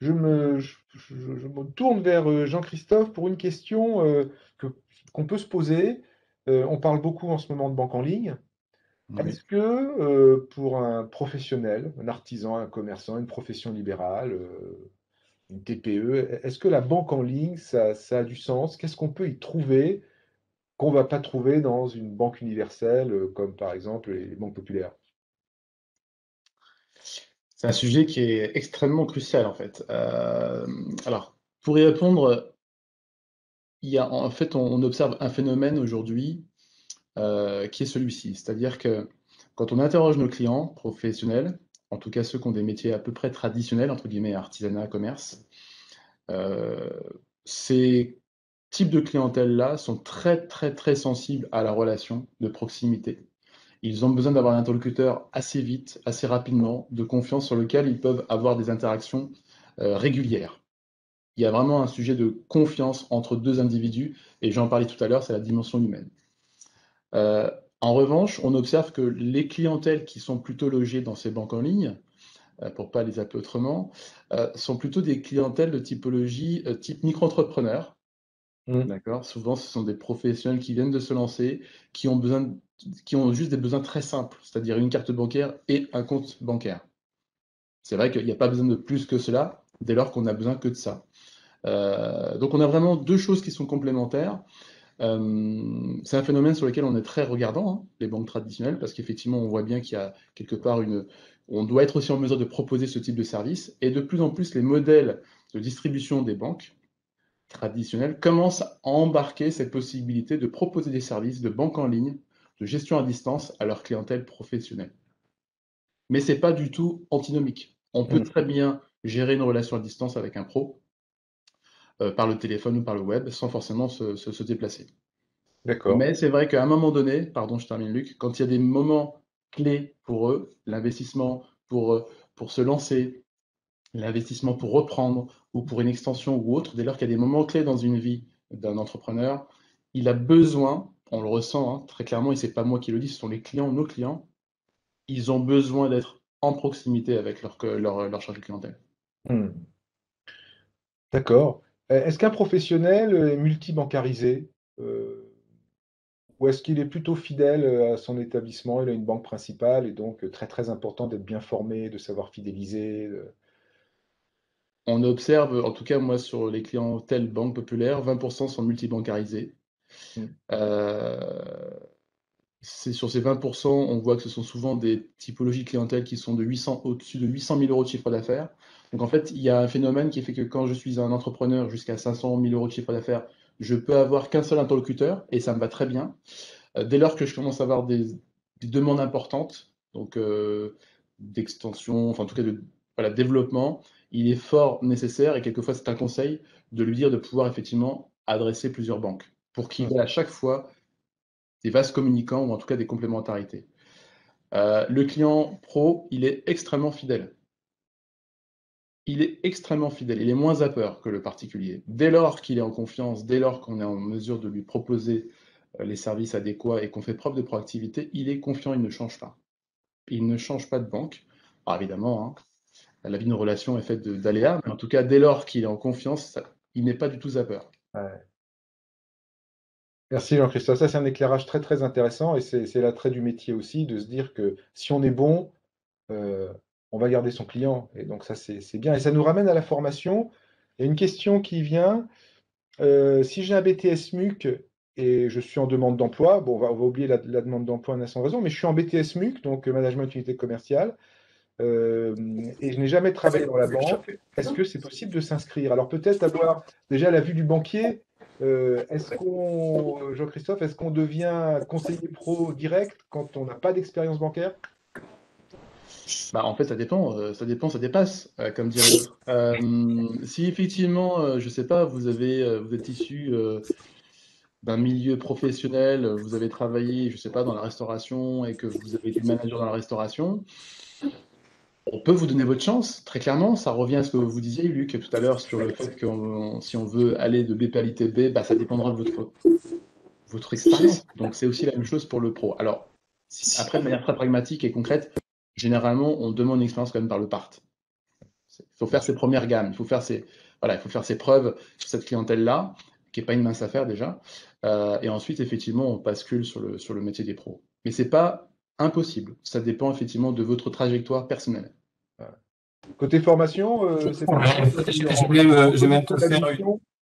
je me tourne vers Jean-Christophe pour une question qu'on peut se poser. On parle beaucoup en ce moment de banque en ligne. Oui. Est-ce que pour un professionnel, un artisan, un commerçant, une profession libérale, une TPE, est-ce que la banque en ligne, ça a du sens? Qu'est-ce qu'on peut y trouver qu'on ne va pas trouver dans une banque universelle, comme par exemple les banques populaires? C'est un sujet qui est extrêmement crucial, en fait. Alors, pour y répondre, il y a en fait, on observe un phénomène aujourd'hui, qui est celui-ci. C'est-à-dire que quand on interroge nos clients professionnels, en tout cas ceux qui ont des métiers à peu près traditionnels, entre guillemets, artisanat, commerce. Ces types de clientèle-là sont très, très, très sensibles à la relation de proximité. Ils ont besoin d'avoir un interlocuteur assez vite, assez rapidement, de confiance sur lequel ils peuvent avoir des interactions régulières. Il y a vraiment un sujet de confiance entre deux individus, et j'en parlais tout à l'heure, c'est la dimension humaine. En revanche, on observe que les clientèles qui sont plutôt logées dans ces banques en ligne, pour ne pas les appeler autrement, sont plutôt des clientèles de typologie type micro-entrepreneur. D'accord. Souvent, ce sont des professionnels qui viennent de se lancer, qui ont juste des besoins très simples, c'est-à-dire une carte bancaire et un compte bancaire. C'est vrai qu'il n'y a pas besoin de plus que cela, dès lors qu'on n'a besoin que de ça. Donc, on a vraiment deux choses qui sont complémentaires. C'est un phénomène sur lequel on est très regardant, hein, les banques traditionnelles, parce qu'effectivement, on voit bien qu'il y a quelque part on doit être aussi en mesure de proposer ce type de service, et de plus en plus, les modèles de distribution des banques traditionnelles commencent à embarquer cette possibilité de proposer des services de banque en ligne, de gestion à distance à leur clientèle professionnelle. Mais ce n'est pas du tout antinomique. On peut très bien gérer une relation à distance avec un pro, par le téléphone ou par le web, sans forcément se déplacer. D'accord. Mais c'est vrai qu'à un moment donné, pardon, je termine Luc, quand il y a des moments clés pour eux, l'investissement pour se lancer, l'investissement pour reprendre ou pour une extension ou autre, dès lors qu'il y a des moments clés dans une vie d'un entrepreneur, il a besoin, on le ressent hein, très clairement, et c'est pas moi qui le dis, ce sont les clients, nos clients, ils ont besoin d'être en proximité avec leur chargé de clientèle. D'accord. Est-ce qu'un professionnel est multibancarisé? euh, Ou est-ce qu'il est plutôt fidèle à son établissement? Il a une banque principale et donc très très important d'être bien formé, de savoir fidéliser. On observe, en tout cas moi sur les clientèles banque populaire, 20% sont multibancarisés. Hmm. Sur ces 20%, on voit que ce sont souvent des typologies de clientèle qui sont au-dessus de 800 000 euros de chiffre d'affaires. Donc en fait, il y a un phénomène qui fait que quand je suis un entrepreneur jusqu'à 500 000 euros de chiffre d'affaires, je peux avoir qu'un seul interlocuteur et ça me va très bien. Dès lors que je commence à avoir des demandes importantes, donc d'extension, enfin en tout cas de voilà, développement, il est fort nécessaire et quelquefois c'est un conseil de lui dire de pouvoir effectivement adresser plusieurs banques pour qu'il ait à chaque fois des vases communicants ou en tout cas des complémentarités. Le client pro, il est extrêmement fidèle. Il est extrêmement fidèle, il est moins zappeur que le particulier. Dès lors qu'il est en confiance, dès lors qu'on est en mesure de lui proposer les services adéquats et qu'on fait preuve de proactivité, il est confiant, il ne change pas. Il ne change pas de banque. Alors évidemment, hein, la vie de nos relations est faite d'aléas, mais en tout cas, dès lors qu'il est en confiance, il n'est pas du tout zappeur. Ouais. Merci Jean-Christophe. Ça, c'est un éclairage très très intéressant et c'est l'attrait du métier aussi de se dire que si on est bon, euh, on va garder son client. Et donc ça, c'est bien. Et ça nous ramène à la formation. Il y a une question qui vient. Si j'ai un BTS MUC et je suis en demande d'emploi, bon, on va oublier la demande d'emploi un instant raison, mais je suis en BTS MUC, donc Management Unité Commerciale, euh, et je n'ai jamais travaillé dans la banque. Est-ce que c'est possible de s'inscrire? Alors peut-être avoir déjà la vue du banquier. Jean-Christophe, est-ce qu'on devient conseiller pro direct quand on n'a pas d'expérience bancaire? Bah, en fait, ça dépend, ça dépasse, comme dirait l'autre. Si effectivement, je ne sais pas, vous êtes issu d'un milieu professionnel, vous avez travaillé, je ne sais pas, dans la restauration et que vous avez été manager dans la restauration, on peut vous donner votre chance, très clairement. Ça revient à ce que vous disiez, Luc, tout à l'heure, sur le fait que si on veut aller de BP à l'ITB, bah, ça dépendra de votre expérience. Donc, c'est aussi la même chose pour le pro. Alors, après, de manière très pragmatique et concrète, généralement, on demande une expérience quand même par le part. Il faut faire ses premières gammes, voilà, il faut faire ses preuves sur cette clientèle-là, qui n'est pas une mince affaire déjà. Et ensuite, effectivement, on bascule sur le métier des pros. Mais ce n'est pas impossible. Ça dépend effectivement de votre trajectoire personnelle. Côté formation, c'est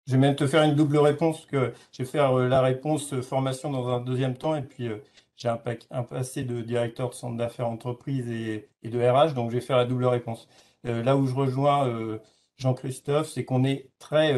Je vais même te faire une double réponse, que je vais faire la réponse formation dans un deuxième temps, et puis j'ai un passé de directeur de centre d'affaires entreprise et de RH, donc je vais faire la double réponse. Là où je rejoins Jean-Christophe, c'est qu'on est très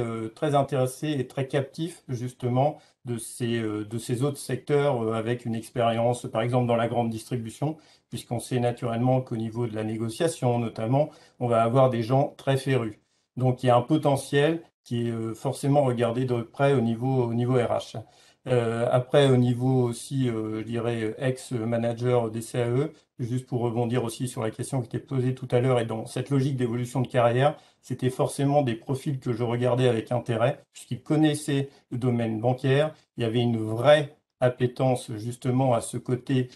intéressé et très captif justement de ces autres secteurs avec une expérience, par exemple dans la grande distribution, puisqu'on sait naturellement qu'au niveau de la négociation notamment, on va avoir des gens très férus. Donc il y a un potentiel qui est forcément regardé de près au niveau RH. Après, au niveau aussi, je dirais, ex-manager des CAE, juste pour rebondir aussi sur la question qui était posée tout à l'heure et dans cette logique d'évolution de carrière, c'était forcément des profils que je regardais avec intérêt, puisqu'ils connaissaient le domaine bancaire. Il y avait une vraie appétence justement à ce côté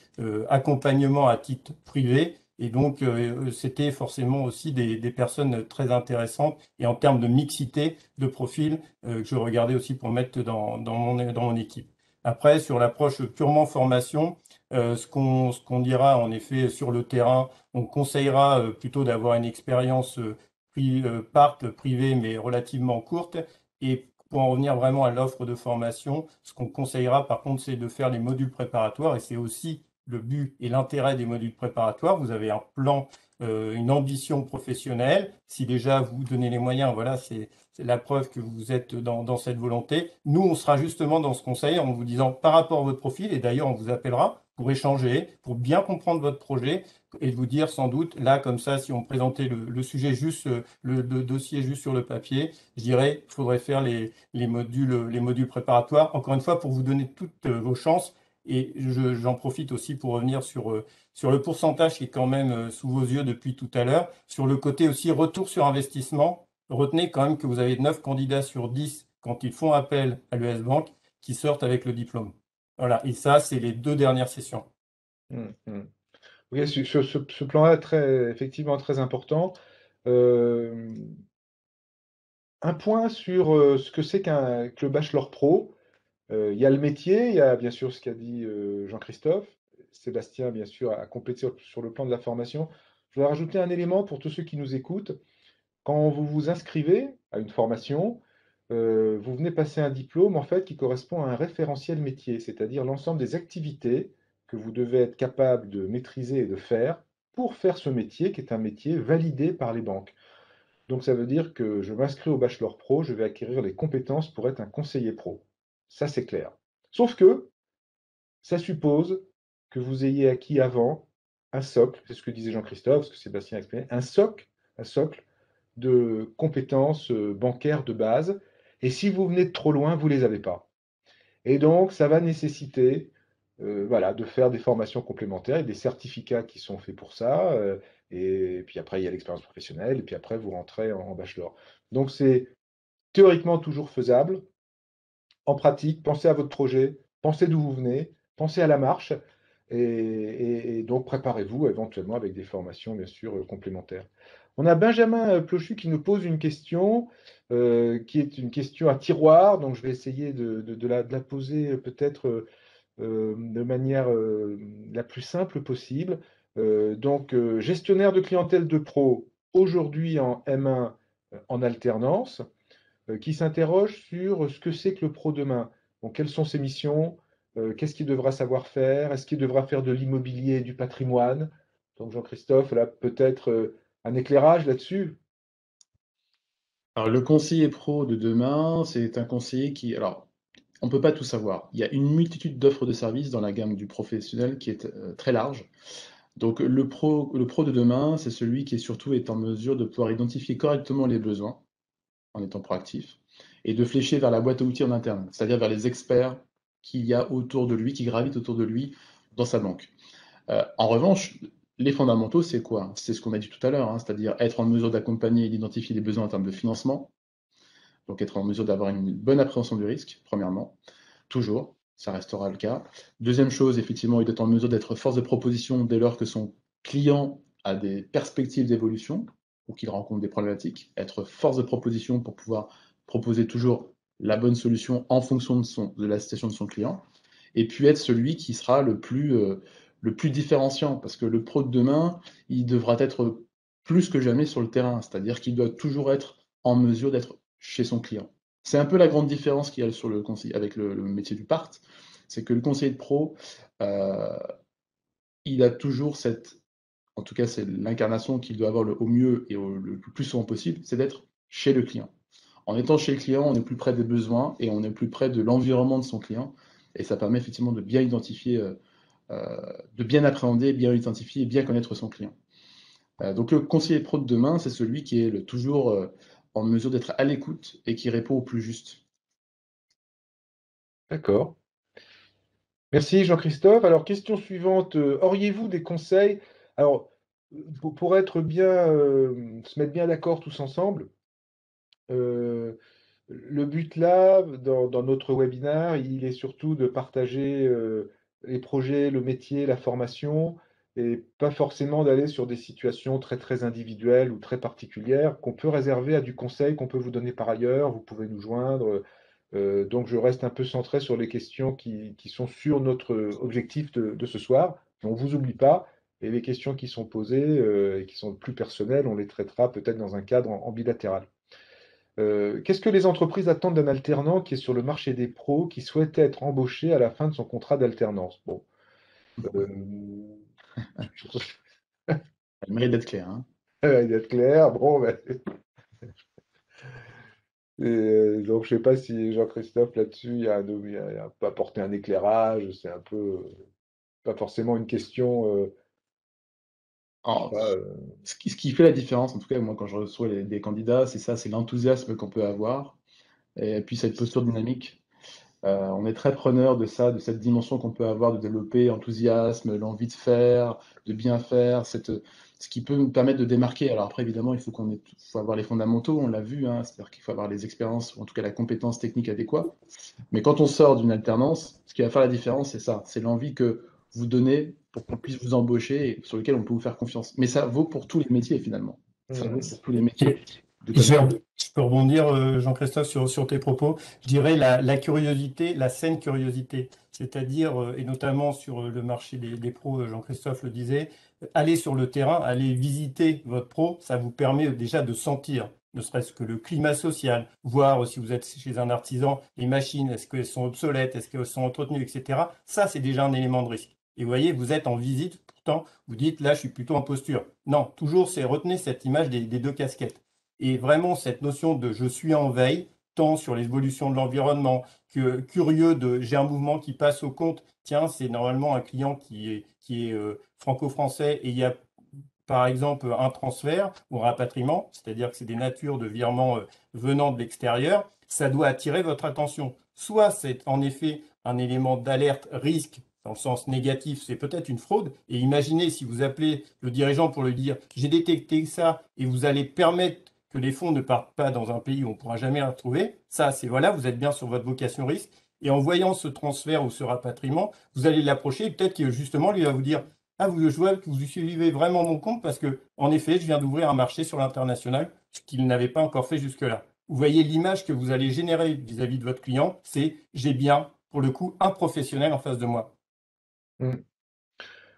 accompagnement à titre privé. Et donc, c'était forcément aussi des personnes très intéressantes. Et en termes de mixité de profils, que je regardais aussi pour mettre dans mon équipe. Après, sur l'approche purement formation, ce qu'on dira en effet sur le terrain, on conseillera plutôt d'avoir une expérience part privée mais relativement courte. Et pour en revenir vraiment à l'offre de formation, ce qu'on conseillera par contre, c'est de faire les modules préparatoires et c'est aussi le but et l'intérêt des modules préparatoires. Vous avez un plan, une ambition professionnelle. Si déjà vous donnez les moyens, voilà, c'est la preuve que vous êtes dans cette volonté. Nous, on sera justement dans ce conseil en vous disant par rapport à votre profil, et d'ailleurs on vous appellera pour échanger, pour bien comprendre votre projet et de vous dire sans doute, là comme ça, si on présentait le sujet juste, le dossier juste sur le papier, je dirais qu'il faudrait faire les modules préparatoires, encore une fois, pour vous donner toutes vos chances. Et j'en profite aussi pour revenir sur le pourcentage qui est quand même sous vos yeux depuis tout à l'heure, sur le côté aussi retour sur investissement. Retenez quand même que vous avez 9 candidats sur 10 quand ils font appel à l'ES Bank qui sortent avec le diplôme. Voilà, et ça, c'est les 2 dernières sessions. Mm. Oui, sur ce plan-là, effectivement très important. Euh, un point sur ce que c'est que le bachelor pro. Il y a le métier, il y a bien sûr ce qu'a dit Jean-Christophe. Sébastien, bien sûr, a complété sur le plan de la formation. Je voudrais rajouter un élément pour tous ceux qui nous écoutent. Quand vous vous inscrivez à une formation, vous venez passer un diplôme en fait qui correspond à un référentiel métier, c'est-à-dire l'ensemble des activités que vous devez être capable de maîtriser et de faire pour faire ce métier qui est un métier validé par les banques. Donc ça veut dire que je m'inscris au bachelor pro, je vais acquérir les compétences pour être un conseiller pro. Ça c'est clair. Sauf que ça suppose que vous ayez acquis avant un socle, c'est ce que disait Jean-Christophe, ce que Sébastien a exprimé, un socle de compétences bancaires de base. Et si vous venez de trop loin, vous ne les avez pas. Et donc, ça va nécessiter voilà, de faire des formations complémentaires et des certificats qui sont faits pour ça. Et puis après, il y a l'expérience professionnelle. Et puis après, vous rentrez en bachelor. Donc, c'est théoriquement toujours faisable. En pratique, pensez à votre projet, pensez d'où vous venez, pensez à la marche. Et donc, préparez-vous éventuellement avec des formations, bien sûr, complémentaires. On a Benjamin Plochu qui nous pose une question, qui est une question à tiroir. Donc, je vais essayer de la poser peut-être de manière la plus simple possible. Gestionnaire de clientèle de pro, aujourd'hui en M1 en alternance, qui s'interroge sur ce que c'est que le pro demain. Donc, quelles sont ses missions? Qu'est-ce qu'il devra savoir faire? Est-ce qu'il devra faire de l'immobilier et du patrimoine? Donc, Jean-Christophe, là, peut-être un éclairage là-dessus. Alors, le conseiller pro de demain, c'est un conseiller qui... Alors, on ne peut pas tout savoir. Il y a une multitude d'offres de services dans la gamme du professionnel qui est très large. Donc, le pro de demain, c'est celui qui est surtout est en mesure de pouvoir identifier correctement les besoins en étant proactif et de flécher vers la boîte à outils en interne, c'est-à-dire vers les experts qu'il y a autour de lui, qui gravitent autour de lui dans sa banque. En revanche, les fondamentaux, c'est quoi? C'est ce qu'on a dit tout à l'heure, hein, c'est-à-dire être en mesure d'accompagner et d'identifier les besoins en termes de financement, donc être en mesure d'avoir une bonne appréhension du risque, premièrement, toujours, ça restera le cas. Deuxième chose, effectivement, il est en mesure d'être force de proposition dès lors que son client a des perspectives d'évolution ou qu'il rencontre des problématiques, être force de proposition pour pouvoir proposer toujours la bonne solution en fonction de la situation de son client, et puis être celui qui sera le plus différenciant, parce que le pro de demain, il devra être plus que jamais sur le terrain, c'est-à-dire qu'il doit toujours être en mesure d'être chez son client. C'est un peu la grande différence qu'il y a sur le conseil, avec le métier du part, c'est que le conseiller de pro, euh, il a toujours cette, en tout cas c'est l'incarnation qu'il doit avoir au mieux et le plus souvent possible, c'est d'être chez le client. En étant chez le client, on est plus près des besoins et on est plus près de l'environnement de son client. Et ça permet effectivement de bien identifier, de bien appréhender, bien identifier et bien connaître son client. Donc le conseiller pro de demain, c'est celui qui est toujours en mesure d'être à l'écoute et qui répond au plus juste. D'accord. Merci Jean-Christophe. Alors, question suivante, auriez-vous des conseils? Alors, pour être bien, se mettre bien d'accord tous ensemble, euh, le but là, dans notre webinaire, il est surtout de partager les projets, le métier, la formation, et pas forcément d'aller sur des situations très très individuelles ou très particulières qu'on peut réserver à du conseil qu'on peut vous donner par ailleurs. Vous pouvez nous joindre. Donc je reste un peu centré sur les questions qui sont sur notre objectif de ce soir. On ne vous oublie pas. Et les questions qui sont posées et qui sont plus personnelles, on les traitera peut-être dans un cadre en bilatéral. Qu'est-ce que les entreprises attendent d'un alternant qui est sur le marché des pros, qui souhaitait être embauché à la fin de son contrat d'alternance? Bon, euh, Elle mérite d'être claire, hein. d'être clair. Bon, ben, donc je ne sais pas si Jean-Christophe là-dessus, il a pas apporté un éclairage. C'est un peu pas forcément une question. Je sais Alors, pas, ce qui fait la différence, en tout cas, moi, quand je reçois des candidats, c'est ça, c'est l'enthousiasme qu'on peut avoir, et puis cette posture dynamique. On est très preneur de ça, de cette dimension qu'on peut avoir de développer enthousiasme, l'envie de faire, de bien faire, ce qui peut nous permettre de démarquer. Alors après, évidemment, faut avoir les fondamentaux, on l'a vu, hein, c'est-à-dire qu'il faut avoir les expériences, ou en tout cas la compétence technique adéquate. Mais quand on sort d'une alternance, ce qui va faire la différence, c'est ça, c'est l'envie que vous donnez pour qu'on puisse vous embaucher et sur lequel on peut vous faire confiance. Mais ça vaut pour tous les métiers finalement. Ça vaut pour tous les métiers Et de je, commerce. je peux rebondir, Jean-Christophe, sur tes propos. Je dirais la curiosité, la saine curiosité, c'est-à-dire, et notamment sur le marché des pros, Jean-Christophe le disait, aller sur le terrain, aller visiter votre pro, ça vous permet déjà de sentir, ne serait-ce que le climat social, voir si vous êtes chez un artisan, les machines, est-ce qu'elles sont obsolètes, est-ce qu'elles sont entretenues, etc. Ça, c'est déjà un élément de risque. Et vous voyez, vous êtes en visite, pourtant, vous dites, là, je suis plutôt en posture. Non, toujours, retenez cette image des deux casquettes. Et vraiment, cette notion de je suis en veille, tant sur l'évolution de l'environnement que curieux j'ai un mouvement qui passe au compte. Tiens, c'est normalement un client qui est franco-français et il y a par exemple un transfert ou un rapatriement, c'est-à-dire que c'est des natures de virements venant de l'extérieur, ça doit attirer votre attention. Soit c'est en effet un élément d'alerte risque dans le sens négatif, c'est peut-être une fraude. Et imaginez si vous appelez le dirigeant pour lui dire j'ai détecté ça et vous allez permettre que les fonds ne partent pas dans un pays où on ne pourra jamais les retrouver. Ça, c'est voilà, vous êtes bien sur votre vocation risque. Et en voyant ce transfert ou ce rapatriement, vous allez l'approcher et peut-être que justement, lui va vous dire ah, je vois que vous suivez vraiment mon compte parce que, en effet, je viens d'ouvrir un marché sur l'international, ce qu'il n'avait pas encore fait jusque-là. Vous voyez l'image que vous allez générer vis-à-vis de votre client, c'est j'ai bien, pour le coup, un professionnel en face de moi. hmm.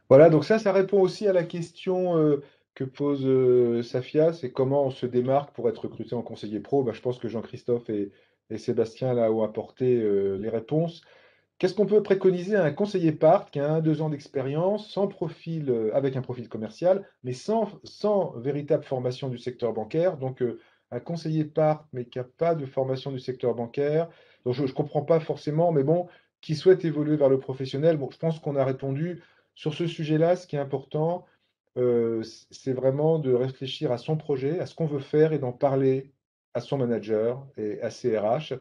Voilà, donc ça répond aussi à la question que pose Safia, c'est comment on se démarque pour être recruté en conseiller pro. Bah, je pense que Jean-Christophe et Sébastien là ont apporté les réponses. Qu'est-ce qu'on peut préconiser à un conseiller part qui a 1, 2 ans d'expérience, sans profil, avec un profil commercial, mais sans véritable formation du secteur bancaire? Donc, un conseiller part, mais qui n'a pas de formation du secteur bancaire. Donc, je ne comprends pas forcément, mais bon, qui souhaite évoluer vers le professionnel. Bon, je pense qu'on a répondu sur ce sujet-là. Ce qui est important, c'est vraiment de réfléchir à son projet, à ce qu'on veut faire et d'en parler à son manager et à ses RH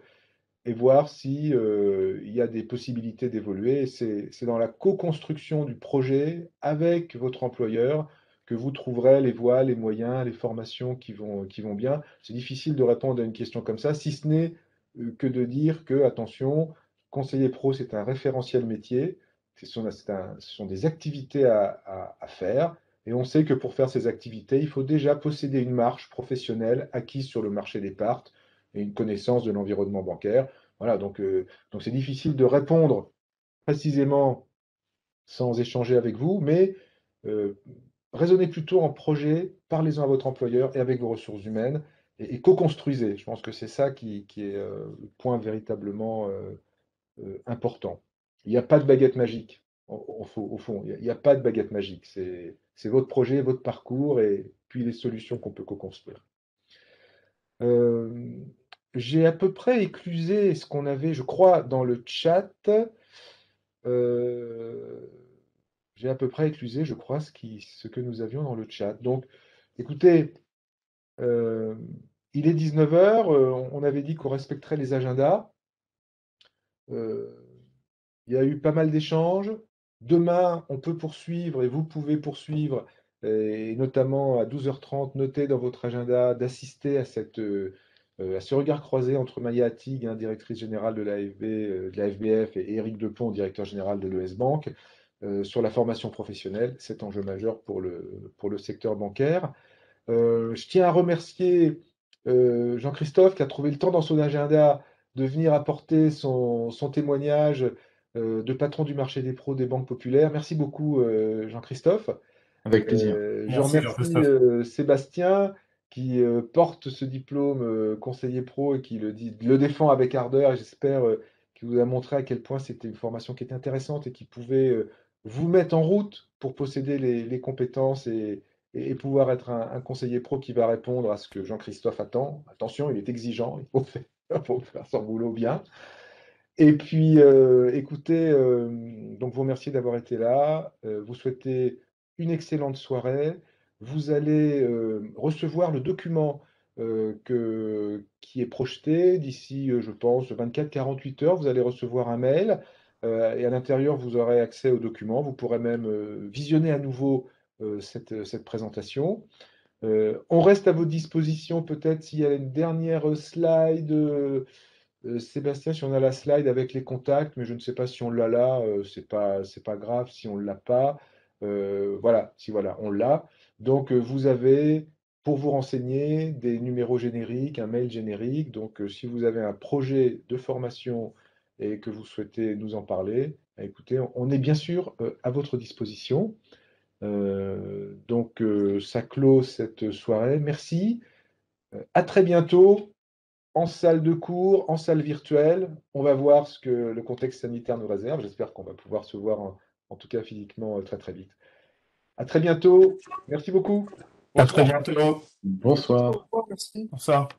et voir si, il y a des possibilités d'évoluer. C'est dans la co-construction du projet avec votre employeur que vous trouverez les voies, les moyens, les formations qui vont bien. C'est difficile de répondre à une question comme ça, si ce n'est que de dire que, attention, conseiller pro, c'est un référentiel métier, ce sont des activités à faire. Et on sait que pour faire ces activités, il faut déjà posséder une marge professionnelle acquise sur le marché des parts et une connaissance de l'environnement bancaire. Voilà, donc c'est difficile de répondre précisément sans échanger avec vous, mais euh, raisonnez plutôt en projet, parlez-en à votre employeur et avec vos ressources humaines et co-construisez. Je pense que c'est ça qui est le point véritablement important. Il n'y a pas de baguette magique, au fond, il n'y a pas de baguette magique. C'est votre projet, votre parcours et puis les solutions qu'on peut co-construire. J'ai à peu près éclusé ce qu'on avait, je crois, dans le chat. Euh, j'ai à peu près éclusé, je crois, ce que nous avions dans le chat. Donc, écoutez, euh, il est 19 heures. On avait dit qu'on respecterait les agendas. Euh, il y a eu pas mal d'échanges. Demain, on peut poursuivre et vous pouvez poursuivre, et notamment à 12h30, notez dans votre agenda d'assister à ce regard croisé entre Maya Attig, directrice générale de l'AFB, de la FBF, et Éric Depont, directeur général de l'ES Bank, sur la formation professionnelle, cet enjeu majeur pour le secteur bancaire. Je tiens à remercier Jean-Christophe qui a trouvé le temps dans son agenda de venir apporter son témoignage de patron du marché des pros des banques populaires. Merci beaucoup, Jean-Christophe. Avec plaisir. Je Merci remercie Jean-Christophe. Sébastien qui porte ce diplôme conseiller pro et qui le défend avec ardeur. Et j'espère qu'il vous a montré à quel point c'était une formation qui était intéressante et qui pouvait vous mettre en route pour posséder les compétences et pouvoir être un conseiller pro qui va répondre à ce que Jean-Christophe attend. Attention, il est exigeant, faut faire son boulot bien. Et puis, écoutez, donc vous remercier d'avoir été là. Vous souhaitez une excellente soirée. Vous allez recevoir le document qui est projeté d'ici, je pense, 24-48 heures. Vous allez recevoir un mail et à l'intérieur, vous aurez accès au document. Vous pourrez même visionner à nouveau cette présentation. On reste à votre disposition peut-être s'il y a une dernière slide. Sébastien, si on a la slide avec les contacts, mais je ne sais pas si on l'a là, c'est pas grave si on ne l'a pas. Voilà, si voilà, on l'a. Donc vous avez, pour vous renseigner, des numéros génériques, un mail générique. Donc si vous avez un projet de formation et que vous souhaitez nous en parler, écoutez, on est bien sûr à votre disposition. Donc ça clôt cette soirée. Merci. À très bientôt en salle de cours, en salle virtuelle. On va voir ce que le contexte sanitaire nous réserve. J'espère qu'on va pouvoir se voir, en tout cas physiquement, très très vite. À très bientôt. Merci beaucoup. À très Bonsoir. bientôt. Bonsoir. Bonsoir.